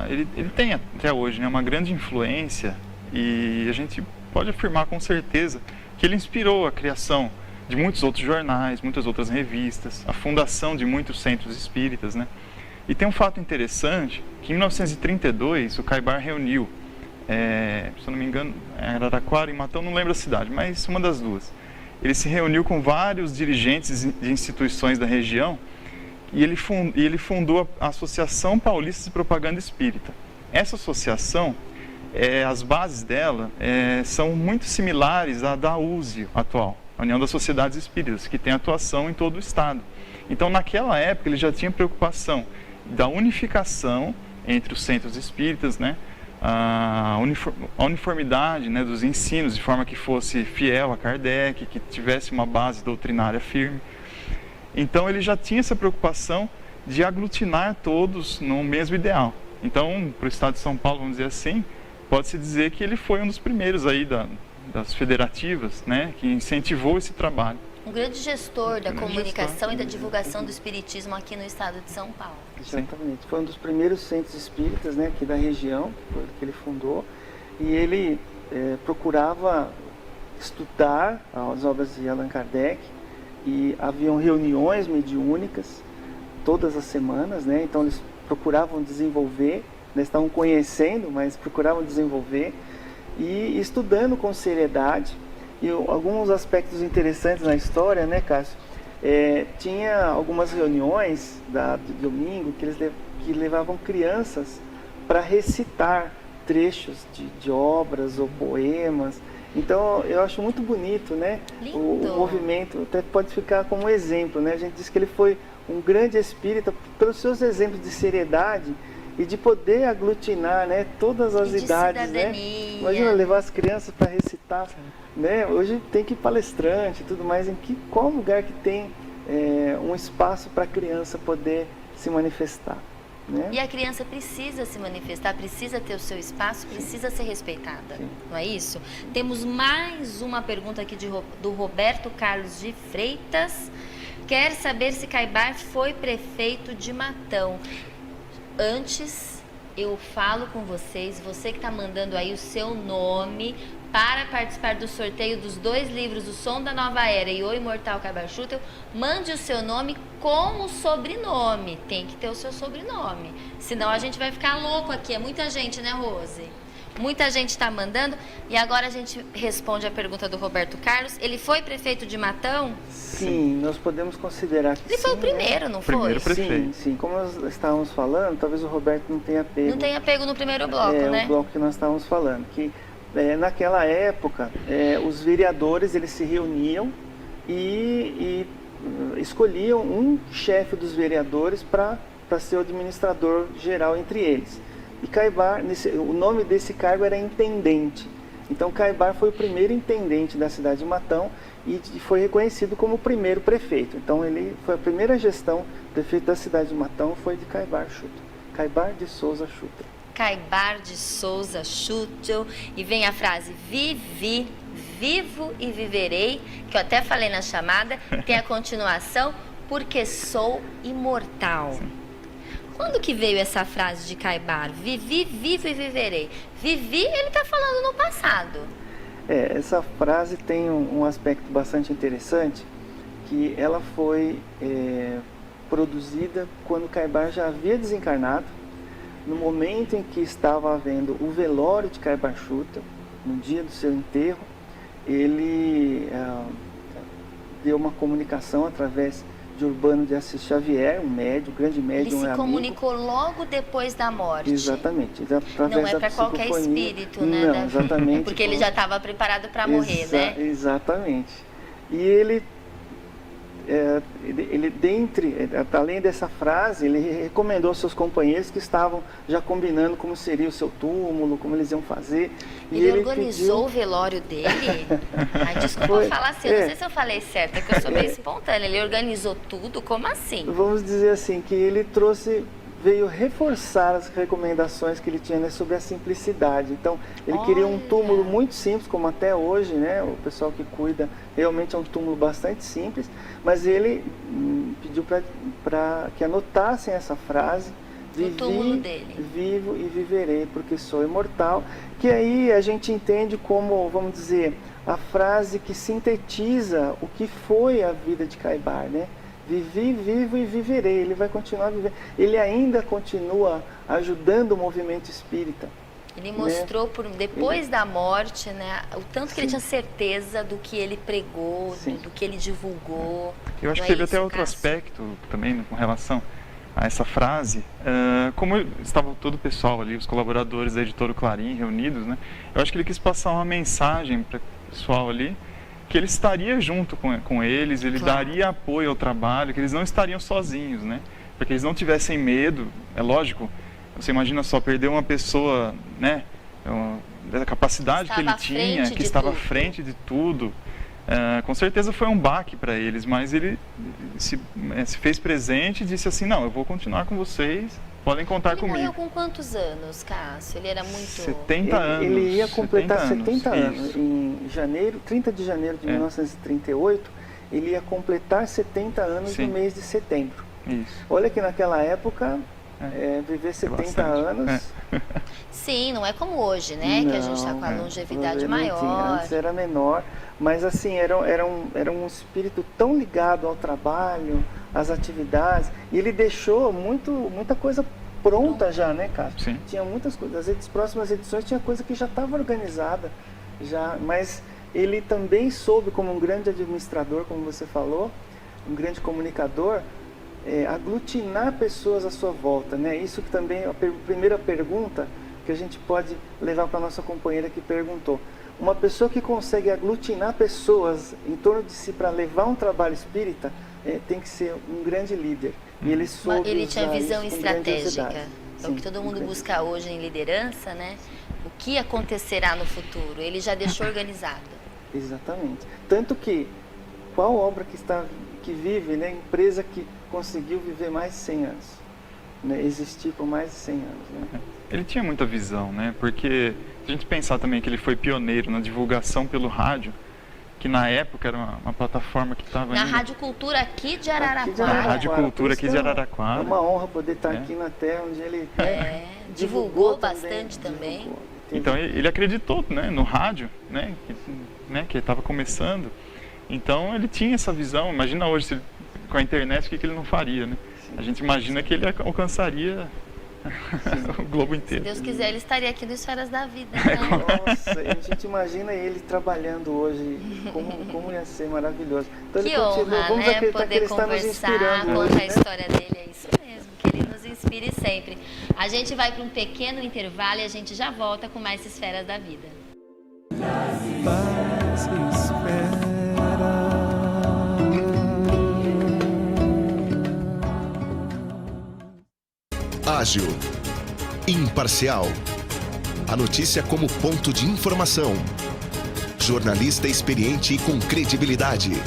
ele tem até hoje, né, uma grande influência, e a gente pode afirmar com certeza que ele inspirou a criação de muitos outros jornais, muitas outras revistas, a fundação de muitos centros espíritas, né? E tem um fato interessante, que em 1932 o Caibar reuniu, se eu não me engano, Araraquara e Matão, não lembro a cidade, mas uma das duas. Ele se reuniu com vários dirigentes de instituições da região e ele fundou a Associação Paulista de Propaganda Espírita. Essa associação, as bases dela são muito similares à da USE atual, a União das Sociedades Espíritas, que tem atuação em todo o estado. Então, naquela época, ele já tinha preocupação da unificação entre os centros espíritas, né? A uniformidade, né, dos ensinos, de forma que fosse fiel a Kardec, que tivesse uma base doutrinária firme. Então, ele já tinha essa preocupação de aglutinar todos no mesmo ideal. Então, para o estado de São Paulo, vamos dizer assim, pode-se dizer que ele foi um dos primeiros aí das federativas, né, que incentivou esse trabalho. Um grande gestor da comunicação e da divulgação do espiritismo aqui no estado de São Paulo. Exatamente. Foi um dos primeiros centros espíritas, né, aqui da região, que ele fundou. E ele procurava estudar as obras de Allan Kardec. E haviam reuniões mediúnicas todas as semanas, né? Então eles procuravam desenvolver, né? Estavam conhecendo, mas procuravam desenvolver e estudando com seriedade. E alguns aspectos interessantes na história, né, Cássio? Tinha algumas reuniões de domingo que levavam crianças para recitar trechos de obras ou poemas. Então, eu acho muito bonito, né? O movimento até pode ficar como exemplo, né? A gente diz que ele foi um grande espírita pelos seus exemplos de seriedade e de poder aglutinar, né, todas as idades, né? Imagina levar as crianças para recitar, né? Hoje tem que ir palestrante e tudo mais. Qual lugar que tem um espaço para a criança poder se manifestar? Né? E a criança precisa se manifestar, precisa ter o seu espaço, precisa ser respeitada. Sim. Não é isso? Temos mais uma pergunta aqui do Roberto Carlos de Freitas. Quer saber se Caibar foi prefeito de Matão. Antes, eu falo com vocês, você que está mandando aí o seu nome para participar do sorteio dos 2 livros, O Som da Nova Era e O Imortal Caibar Schutel, mande o seu nome com o sobrenome. Tem que ter o seu sobrenome. Senão a gente vai ficar louco aqui. É muita gente, né, Rose? Muita gente está mandando. E agora a gente responde a pergunta do Roberto Carlos. Ele foi prefeito de Matão? Sim, nós podemos considerar que ele foi o primeiro, né? Não foi? Primeiro prefeito. Sim. Como nós estávamos falando, talvez o Roberto não tenha pego. Não tenha pego no primeiro bloco, né? O bloco que nós estávamos falando. Que naquela época, os vereadores eles se reuniam e escolhiam um chefe dos vereadores para ser o administrador geral entre eles. E Caibar, o nome desse cargo era intendente. Então Caibar foi o primeiro intendente da cidade de Matão e foi reconhecido como o primeiro prefeito. Então ele foi a primeira gestão prefeito da cidade de Matão foi de Caibar Schutel. Caibar de Souza Schutel. Caibar de Souza Schutel. E vem a frase: vivi, vivo e viverei, que eu até falei na chamada, tem a continuação, porque sou imortal. Sim. Quando que veio essa frase de Caibar? Vivi, vivo e viverei. Vivi, ele está falando no passado. Essa frase tem um aspecto bastante interessante, que ela foi produzida quando Caibar já havia desencarnado, no momento em que estava havendo o velório de Caibar Schutel, no dia do seu enterro, ele deu uma comunicação através de Urbano de Assis Xavier, um médium, grande médium, ele se comunicou logo depois da morte. Exatamente. Não é para qualquer espírito, né? Não, exatamente. Porque ele já estava preparado para morrer, né? Exatamente. E ele além dessa frase, ele recomendou aos seus companheiros que estavam já combinando como seria o seu túmulo, como eles iam fazer. Ele organizou o velório dele? Ai, desculpa falar assim, eu não sei se eu falei certo, é que eu sou meio espontânea. Ele organizou tudo? Como assim? Vamos dizer assim, que ele veio reforçar as recomendações que ele tinha, né, sobre a simplicidade. Então, ele queria um túmulo muito simples, como até hoje, né, o pessoal que cuida, realmente é um túmulo bastante simples, mas ele pediu para que anotassem essa frase, vivo e viverei, porque sou imortal, que aí a gente entende como, vamos dizer, a frase que sintetiza o que foi a vida de Caibar, né? Vivi, vivo e viverei. Ele vai continuar vivendo. Ele ainda continua ajudando o movimento espírita. Ele mostrou, depois da morte, né, o tanto que ele tinha certeza do que ele pregou, do que ele divulgou. Eu acho que teve até outro aspecto também com relação a essa frase. Como estava todo o pessoal ali, os colaboradores da Editora Clarim reunidos, né, eu acho que ele quis passar uma mensagem para o pessoal ali, que ele estaria junto com eles, ele daria apoio ao trabalho, que eles não estariam sozinhos, né? Para que eles não tivessem medo. É lógico, você imagina só, perder uma pessoa, né, da capacidade que ele tinha, que estava à frente de tudo. Com certeza foi um baque para eles, mas ele se fez presente e disse assim, não, eu vou continuar com vocês, podem contar comigo. Ele morreu com quantos anos, Cássio? Ele era muito... 70 anos. Ele ia completar 70 anos. Em janeiro, 30 de janeiro de 1938, ele ia completar 70 anos no mês de setembro. Isso. Olha que naquela época, viver 70 anos... Sim, não é como hoje, né? Que a gente está com a longevidade maior. Antes era menor, mas assim, era um espírito tão ligado ao trabalho, às atividades, e ele deixou muita coisa pronta já, né, Cássio? Sim. Tinha muitas coisas, as próximas edições tinha coisa que já estava organizada, mas ele também soube, como um grande administrador, como você falou, um grande comunicador, aglutinar pessoas à sua volta, né? Isso que também é a primeira pergunta que a gente pode levar para a nossa companheira que perguntou. Uma pessoa que consegue aglutinar pessoas em torno de si para levar um trabalho espírita, tem que ser um grande líder. E ele soube ele tinha visão isso estratégica. É o que todo mundo busca hoje em liderança, né? O que acontecerá no futuro? Ele já deixou organizado. Exatamente. Tanto que, qual obra que vive, né? Empresa que conseguiu viver mais de 100 anos, né? Existir por mais de 100 anos, né? Ele tinha muita visão, né? Porque se a gente pensar também que ele foi pioneiro na divulgação pelo rádio, que na época era uma plataforma que estava... Na Rádio Cultura aqui de Araraquara. Na Rádio Cultura aqui de Araraquara. É uma honra poder estar aqui na terra onde ele divulgou bastante também. Então ele acreditou, né, no rádio, né, que estava começando. Então ele tinha essa visão. Imagina hoje, com a internet, o que ele não faria, né? A gente imagina que ele alcançaria... o globo inteiro. Se Deus quiser, ele estaria aqui no Esferas da Vida. Né? Nossa, a gente imagina ele trabalhando hoje, como ia ser maravilhoso. Então, que honra, né? Poder conversar, contar a história dele, é isso mesmo, que ele nos inspire sempre. A gente vai para um pequeno intervalo e a gente já volta com mais Esferas da Vida. Paz espera. Ágil, imparcial, a notícia como ponto de informação, jornalista experiente e com credibilidade.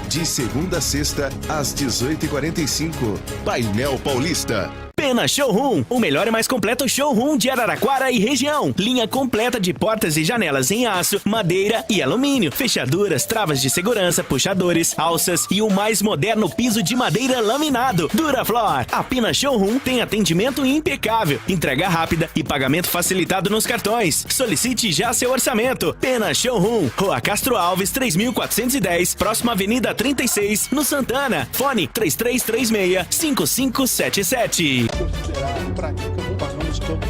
De segunda a sexta, às 18h45, Painel Paulista. Pena Showroom, o melhor e mais completo showroom de Araraquara e região. Linha completa de portas e janelas em aço, madeira e alumínio. Fechaduras, travas de segurança, puxadores, alças e o mais moderno piso de madeira laminado. Duraflor. A Pena Showroom tem atendimento impecável, entrega rápida e pagamento facilitado nos cartões. Solicite já seu orçamento. Pena Showroom, Rua Castro Alves, 3410, próxima Avenida 36, no Santana. Fone 3336-5577. Considerado para que eu vou passar um estou aqui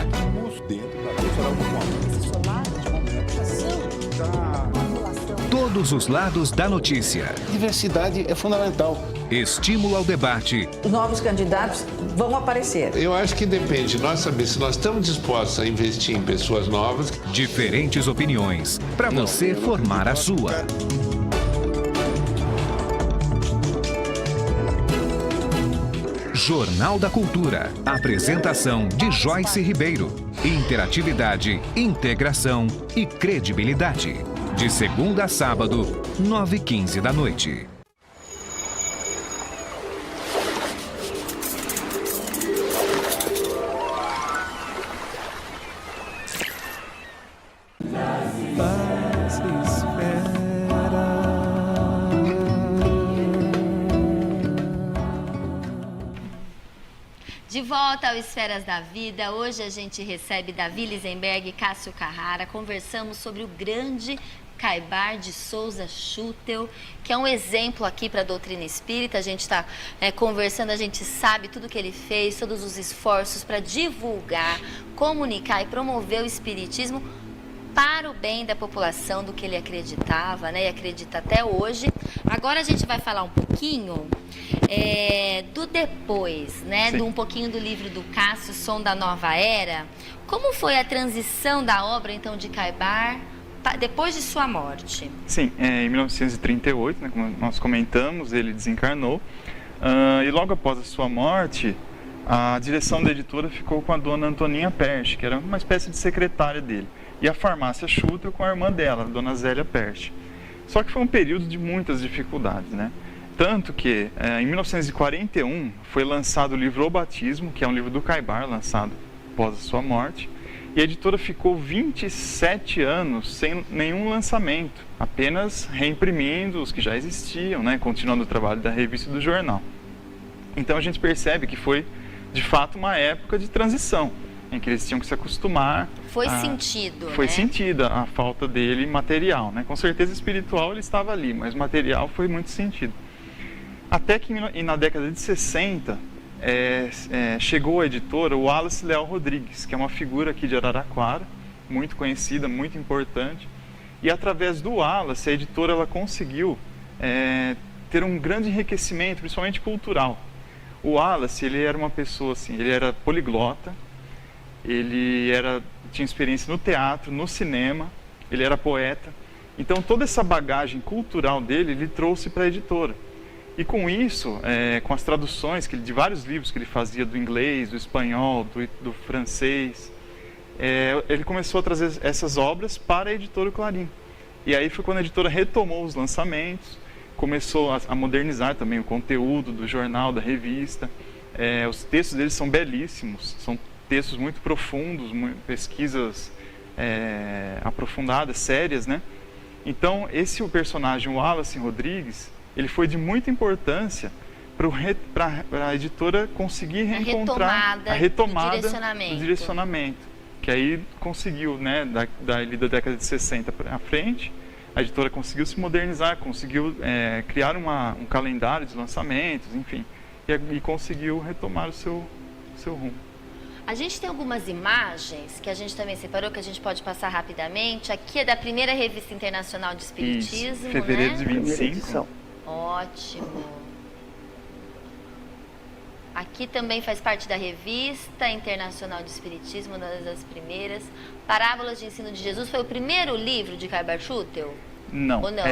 dentro da Todos os lados da notícia. Diversidade é fundamental. Estímulo ao debate. Novos candidatos vão aparecer. Eu acho que depende de nós saber se nós estamos dispostos a investir em pessoas novas. Diferentes opiniões, para você formar a sua. Jornal da Cultura. Apresentação de Joyce Ribeiro. Interatividade, integração e credibilidade. De segunda a sábado, 9h15 da noite. Paz espera. De volta ao Esferas da Vida, hoje a gente recebe Davi Lisenberg e Cássio Carrara. Conversamos sobre o grande Caibar de Souza Schutel, que é um exemplo aqui para a doutrina espírita. A gente está conversando, a gente sabe tudo que ele fez, todos os esforços para divulgar, comunicar e promover o espiritismo para o bem da população, do que ele acreditava, né? E acredita até hoje. Agora a gente vai falar um pouquinho do depois, né? Um pouquinho do livro do Cássio, Som da Nova Era. Como foi a transição da obra, então, de Caibar depois de sua morte? Sim, em 1938, né, como nós comentamos, ele desencarnou. E logo após a sua morte, a direção da editora ficou com a dona Antoninha Perche, que era uma espécie de secretária dele. E a farmácia Schutel com a irmã dela, a dona Zélia Perche. Só que foi um período de muitas dificuldades, né? Tanto que, em 1941, foi lançado o livro O Batismo, que é um livro do Caibar, lançado após a sua morte. E a editora ficou 27 anos sem nenhum lançamento, apenas reimprimindo os que já existiam, né? Continuando o trabalho da revista e do jornal. Então a gente percebe que foi, de fato, uma época de transição, em que eles tinham que se acostumar. Foi sentido, Foi né? sentida a falta dele material, né? Com certeza espiritual ele estava ali, mas material foi muito sentido. Até que na década de 60, chegou à editora o Wallace Leal Rodrigues, que é uma figura aqui de Araraquara, muito conhecida, muito importante. E através do Wallace, a editora ela conseguiu ter um grande enriquecimento, principalmente cultural. O Wallace, ele era uma pessoa assim, ele era poliglota, ele tinha experiência no teatro, no cinema, ele era poeta. Então toda essa bagagem cultural dele, ele trouxe para a editora. E com isso, com as traduções de vários livros que ele fazia do inglês, do espanhol, do francês, ele começou a trazer essas obras para a editora Clarim. E aí foi quando a editora retomou os lançamentos, começou a modernizar também o conteúdo do jornal, da revista. Os textos deles são belíssimos, são textos muito profundos, pesquisas aprofundadas, sérias, né? Então, o personagem, o Wallace Rodrigues, ele foi de muita importância para a editora conseguir reencontrar a retomada do direcionamento. Que aí conseguiu, né, da década de 60 para frente, a editora conseguiu se modernizar, conseguiu criar um calendário de lançamentos, enfim, e conseguiu retomar o seu rumo. A gente tem algumas imagens que a gente também separou, que a gente pode passar rapidamente. Aqui é da primeira revista internacional de espiritismo, isso, fevereiro né? de 25. Ótimo. Aqui também faz parte da revista internacional de espiritismo, uma das primeiras. Parábolas de Ensino de Jesus. Foi o primeiro livro de Caibar Schutel? Não. Ou não?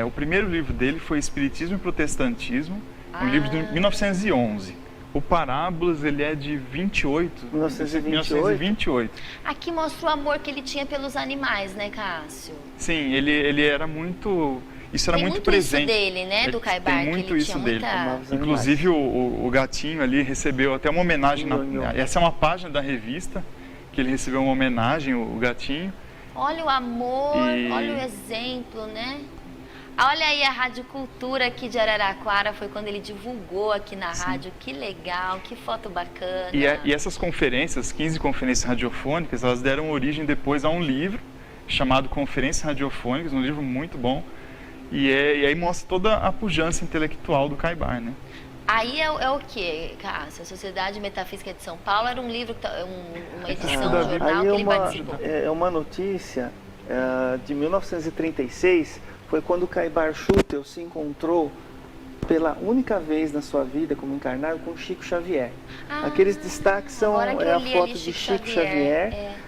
O primeiro livro dele foi Espiritismo e Protestantismo, um livro de 1911. O Parábolas, ele é de 1928. Aqui mostra o amor que ele tinha pelos animais, né, Cássio? Sim, ele era muito... Isso era muito presente. Isso dele, né, do Caibar, tem muito que ele isso tinha dele. muita... Inclusive, o gatinho ali recebeu até uma homenagem. Essa é uma página da revista, que ele recebeu uma homenagem, o gatinho. Olha o amor, olha o exemplo, né? Olha aí a Rádio Cultura aqui de Araraquara, foi quando ele divulgou aqui na rádio. Que legal, que foto bacana. E essas conferências, 15 conferências radiofônicas, elas deram origem depois a um livro chamado Conferências Radiofônicas, um livro muito bom. E aí mostra toda a pujança intelectual do Caibar, né? Aí é o que, Cássio? A Sociedade Metafísica de São Paulo era um livro, uma edição do jornal que ele participou. É uma notícia de 1936, foi quando o Caibar Schutel se encontrou pela única vez na sua vida como encarnado com Chico Xavier. Aqueles destaques são a foto de Chico Xavier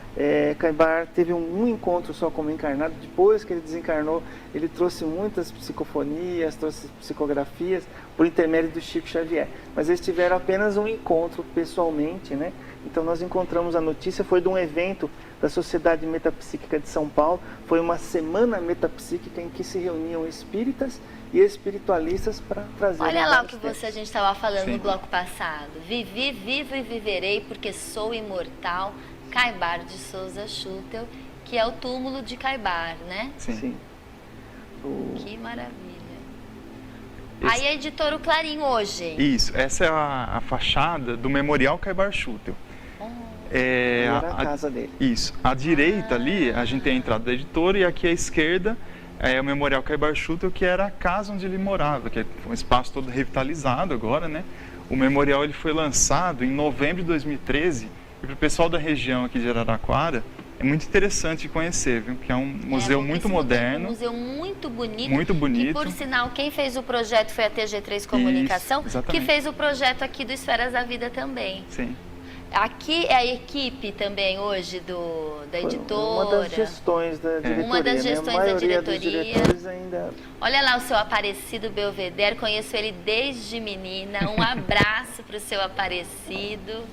Caibar teve um encontro só como encarnado. Depois que ele desencarnou, ele trouxe muitas psicofonias, trouxe psicografias por intermédio do Chico Xavier. Mas eles tiveram apenas um encontro pessoalmente, né? Então nós encontramos a notícia, foi de um evento da Sociedade Metapsíquica de São Paulo. Foi uma semana metapsíquica em que se reuniam espíritas e espiritualistas para trazer... Olha lá o que a gente estava falando no bloco passado. Vivi, vivo e viverei porque sou imortal. Caibar de Souza Schutel, que é o túmulo de Caibar, né? Sim. Que maravilha. Aí a editora O Clarim hoje. Isso, essa é a fachada do Memorial Caibar Schutel. Era a casa dele. Isso. À direita ali, a gente tem a entrada da editora e aqui à esquerda é o Memorial Caibar Schutel, que era a casa onde ele morava, que é um espaço todo revitalizado agora, né? O memorial ele foi lançado em novembro de 2013 e para o pessoal da região aqui de Araraquara é muito interessante conhecer, viu? Que é um museu muito moderno. Um museu muito bonito. Muito bonito. E por sinal, quem fez o projeto foi a TG3 Comunicação, que fez o projeto aqui do Esferas da Vida também. Sim. Aqui é a equipe também hoje da editora. Uma das gestões da diretoria. Uma das gestões da diretoria. Ainda... Olha lá o seu Aparecido Belvedere, conheço ele desde menina. Um abraço para o seu Aparecido.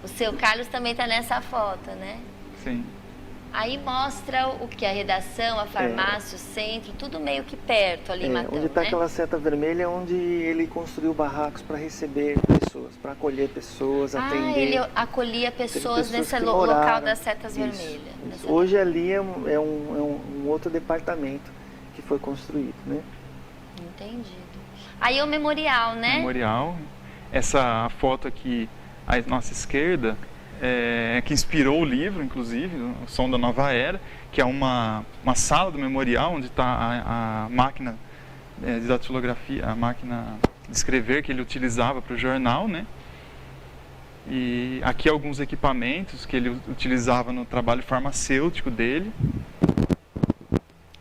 O seu Carlos também está nessa foto, né? Sim. Aí mostra o que? A redação, a farmácia, o centro, tudo meio que perto ali em Matão, onde está né? aquela seta vermelha, onde ele construiu barracos para receber pessoas, para acolher pessoas, atender. Ele acolhia pessoas nesse local das setas vermelhas. Isso. Hoje ali é um outro departamento que foi construído, né? Entendido. Aí é o memorial, né? Memorial. Essa foto aqui à nossa esquerda que inspirou o livro, inclusive, O Som da Nova Era, que é uma sala do memorial onde está a máquina de datilografia, a máquina de escrever que ele utilizava para o jornal, né? E aqui alguns equipamentos que ele utilizava no trabalho farmacêutico dele.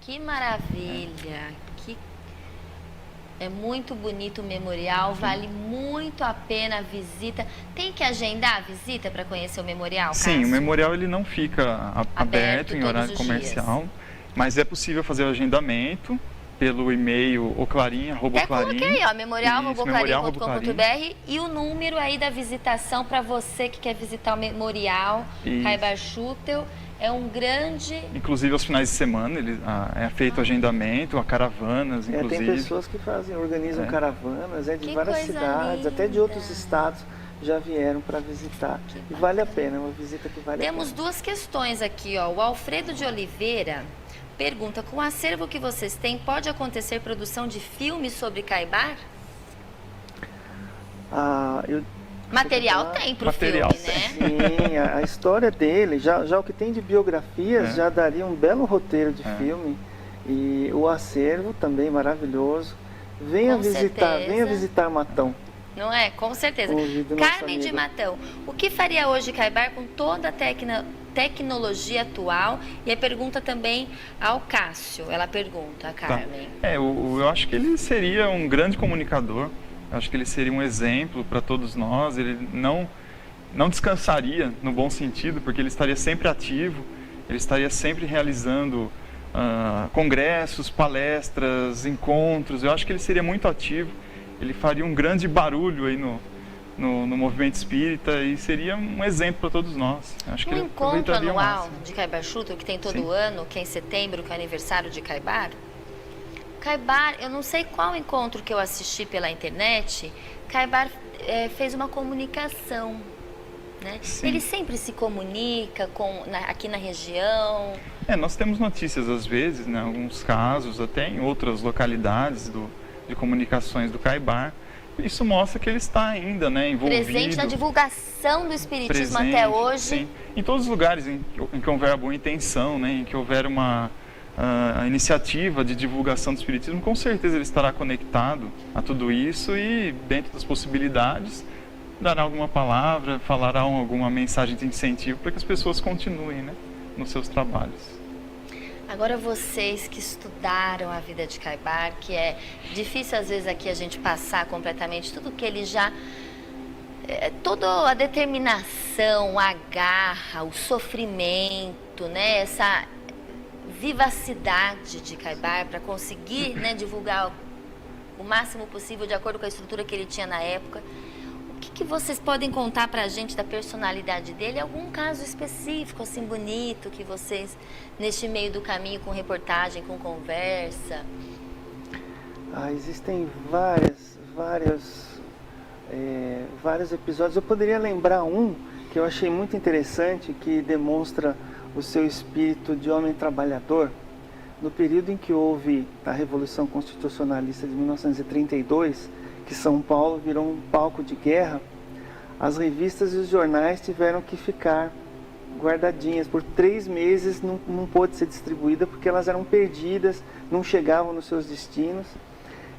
Que maravilha! É muito bonito o memorial, vale muito a pena a visita. Tem que agendar a visita para conhecer o memorial, Cássio? Sim, o memorial ele não fica aberto em horário comercial, mas é possível fazer o agendamento pelo e-mail oclarim@clarim. Coloquei aí, ó, memorial@clarim.com.br e o número aí da visitação para você que quer visitar o memorial Caibar Schutel. É um grande... Inclusive aos finais de semana é feito agendamento, a caravanas, inclusive. Tem pessoas que organizam caravanas de várias cidades, até de outros estados já vieram para visitar. E vale a pena, é uma visita que vale a pena. Temos duas questões aqui, ó. O Alfredo de Oliveira pergunta, com o acervo que vocês têm, pode acontecer produção de filmes sobre Caibar? Material tem para o filme, né? Sim, a história dele, já o que tem de biografias, já daria um belo roteiro de filme. E o acervo também maravilhoso. Venha visitar Matão. Não é? Com certeza. Carmen de Matão, o que faria hoje Caibar com toda a tecnologia atual? E a pergunta também ao Cássio, ela pergunta, a Carmen. Eu acho que ele seria um grande comunicador. Acho que ele seria um exemplo para todos nós. Ele não descansaria no bom sentido, porque ele estaria sempre ativo, ele estaria sempre realizando congressos, palestras, encontros. Eu acho que ele seria muito ativo, ele faria um grande barulho aí no movimento espírita e seria um exemplo para todos nós. Acho que ele encontro anual de Caibar Schutel, que tem todo ano, que é em setembro, que é o aniversário de Caibar. Caibar, eu não sei qual encontro que eu assisti pela internet, Caibar fez uma comunicação, né? Ele sempre se comunica aqui na região. Nós temos notícias às vezes, né, alguns casos, até em outras localidades de comunicações do Caibar. Isso mostra que ele está ainda, né, envolvido. Presente na divulgação do espiritismo até hoje. Sim, em todos os lugares em que houver boa intenção, né, em que houver a iniciativa de divulgação do espiritismo, com certeza ele estará conectado a tudo isso e, dentro das possibilidades, dará alguma palavra, falará alguma mensagem de incentivo para que as pessoas continuem, né, nos seus trabalhos. Agora, vocês que estudaram a vida de Caibar, que é difícil às vezes aqui a gente passar completamente tudo que ele já toda a determinação, a garra, o sofrimento, né? Essa vivacidade de Caibar para conseguir, né, divulgar o máximo possível de acordo com a estrutura que ele tinha na época. O que vocês podem contar para a gente da personalidade dele? Algum caso específico, assim, bonito, que vocês, neste meio do caminho, com reportagem, com conversa? Existem vários episódios. Eu poderia lembrar um que eu achei muito interessante, que demonstra o seu espírito de homem trabalhador. No período em que houve a Revolução Constitucionalista de 1932, que São Paulo virou um palco de guerra, as revistas e os jornais tiveram que ficar guardadinhas. Por 3 meses não pôde ser distribuída porque elas eram perdidas, não chegavam nos seus destinos.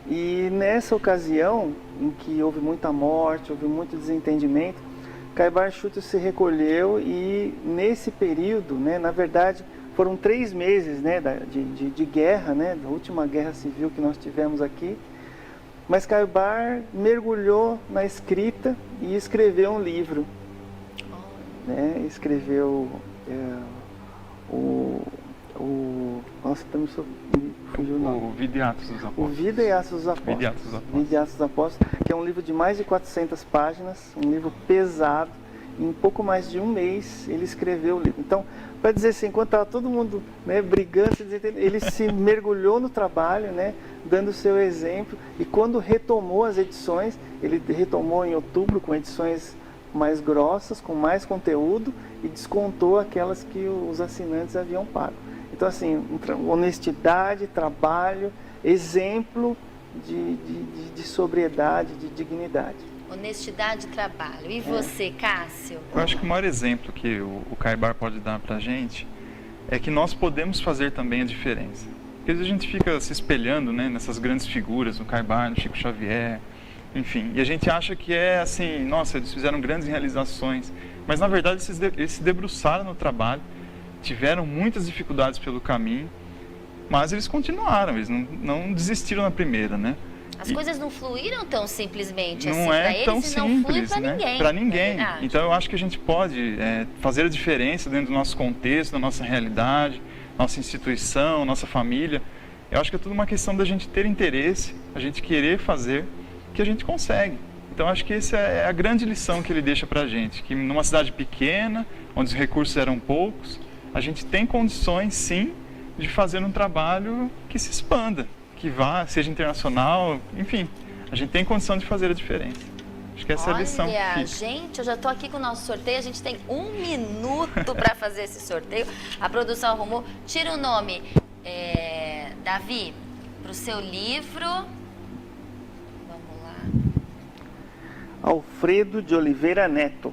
E nessa ocasião, em que houve muita morte, houve muito desentendimento, Caibar Schutel se recolheu e nesse período, né, na verdade, foram 3 meses, né, de guerra, né, da última guerra civil que nós tivemos aqui, mas Caibar mergulhou na escrita e escreveu um livro. Né, escreveu nossa, também fugiu o nome. O Vida e Atos dos Apóstolos. O Vida e Atos dos Apóstolos. Vida e Atos dos Apóstolos, que é um livro de mais de 400 páginas, um livro pesado. Em pouco mais de 1 mês ele escreveu o livro. Então, para dizer assim, enquanto estava todo mundo, né, brigando, ele se mergulhou no trabalho, né, dando o seu exemplo. E quando retomou as edições, ele retomou em outubro com edições mais grossas, com mais conteúdo, e descontou aquelas que os assinantes haviam pago. Então, assim, honestidade, trabalho, exemplo de sobriedade, de dignidade. Honestidade e trabalho. E você, Cássio? Eu acho que o maior exemplo que o Caibar pode dar pra gente é que nós podemos fazer também a diferença. Porque às vezes a gente fica se espelhando, né, nessas grandes figuras, no Caibar, no Chico Xavier, enfim, e a gente acha que é assim, nossa, eles fizeram grandes realizações, mas na verdade eles se debruçaram no trabalho, tiveram muitas dificuldades pelo caminho, mas eles continuaram, eles não desistiram na primeira, né? As coisas não fluíram tão simplesmente não assim é tão simples, não né? Para ninguém. Então eu acho que a gente pode fazer a diferença dentro do nosso contexto, da nossa realidade, nossa instituição, nossa família. Eu acho que é tudo uma questão da gente ter interesse, a gente querer fazer, que a gente consegue. Então acho que essa é a grande lição que ele deixa para a gente, que numa cidade pequena, onde os recursos eram poucos, a gente tem condições, sim, de fazer um trabalho que se expanda, que vá, seja internacional, enfim, a gente tem condição de fazer a diferença. Acho que essa é a lição. Olha, gente, eu já estou aqui com o nosso sorteio, a gente tem 1 minuto para fazer esse sorteio. A produção arrumou. Tira o nome, Davi, para o seu livro. Vamos lá. Alfredo de Oliveira Neto.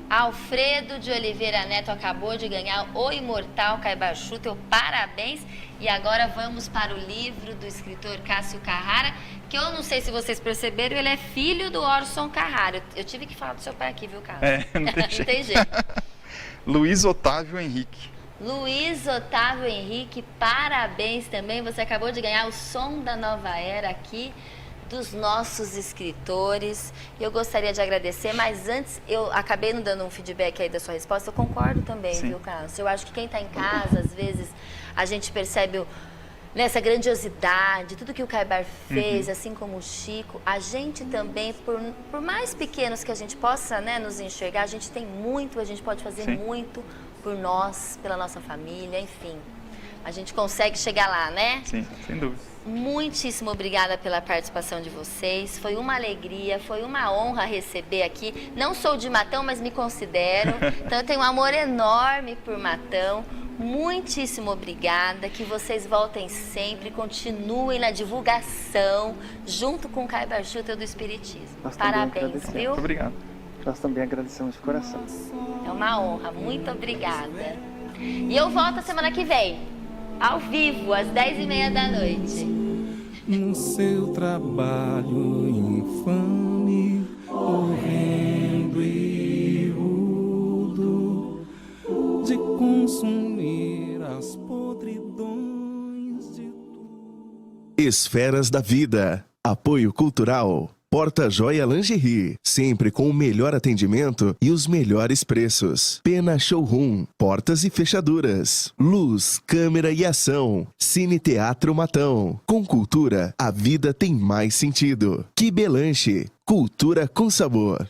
Alfredo de Oliveira Neto acabou de ganhar o imortal Caibar Schutel, parabéns. E agora vamos para o livro do escritor Cássio Carrara, que eu não sei se vocês perceberam, ele é filho do Orson Carrara. Eu tive que falar do seu pai aqui, viu, Cássio? Não tem jeito. Não tem jeito. Luiz Otávio Henrique. Luiz Otávio Henrique, parabéns também. Você acabou de ganhar o Som da Nova Era aqui dos nossos escritores. Eu gostaria de agradecer, mas antes eu acabei não dando um feedback aí da sua resposta. Eu concordo também, Sim. Viu, Cássio? Eu acho que quem está em casa, às vezes, a gente percebe nessa grandiosidade, tudo que o Caibar fez, assim como o Chico. A gente também, por mais pequenos que a gente possa, né, nos enxergar, a gente tem muito, a gente pode fazer Sim. muito por nós, pela nossa família, enfim. A gente consegue chegar lá, né? Sim, sem dúvida. Muitíssimo obrigada pela participação de vocês. Foi uma alegria, foi uma honra receber aqui. Não sou de Matão, mas me considero. Então eu tenho um amor enorme por Matão. Muitíssimo obrigada. Que vocês voltem sempre, continuem na divulgação, junto com o Caibar Schutel do Espiritismo. Parabéns, viu? Muito obrigado. Nós também agradecemos de coração. É uma honra. Muito obrigada. E eu volto a semana que vem, ao vivo, às 10h30 da noite. No seu trabalho infame, horrendo e rudo, de consumir as podridões de tudo. Esferas da Vida. Apoio Cultural. Porta Joia Lingerie, sempre com o melhor atendimento e os melhores preços. Pena Showroom, portas e fechaduras. Luz, câmera e ação. Cine Teatro Matão. Com cultura, a vida tem mais sentido. Kibelanche, cultura com sabor.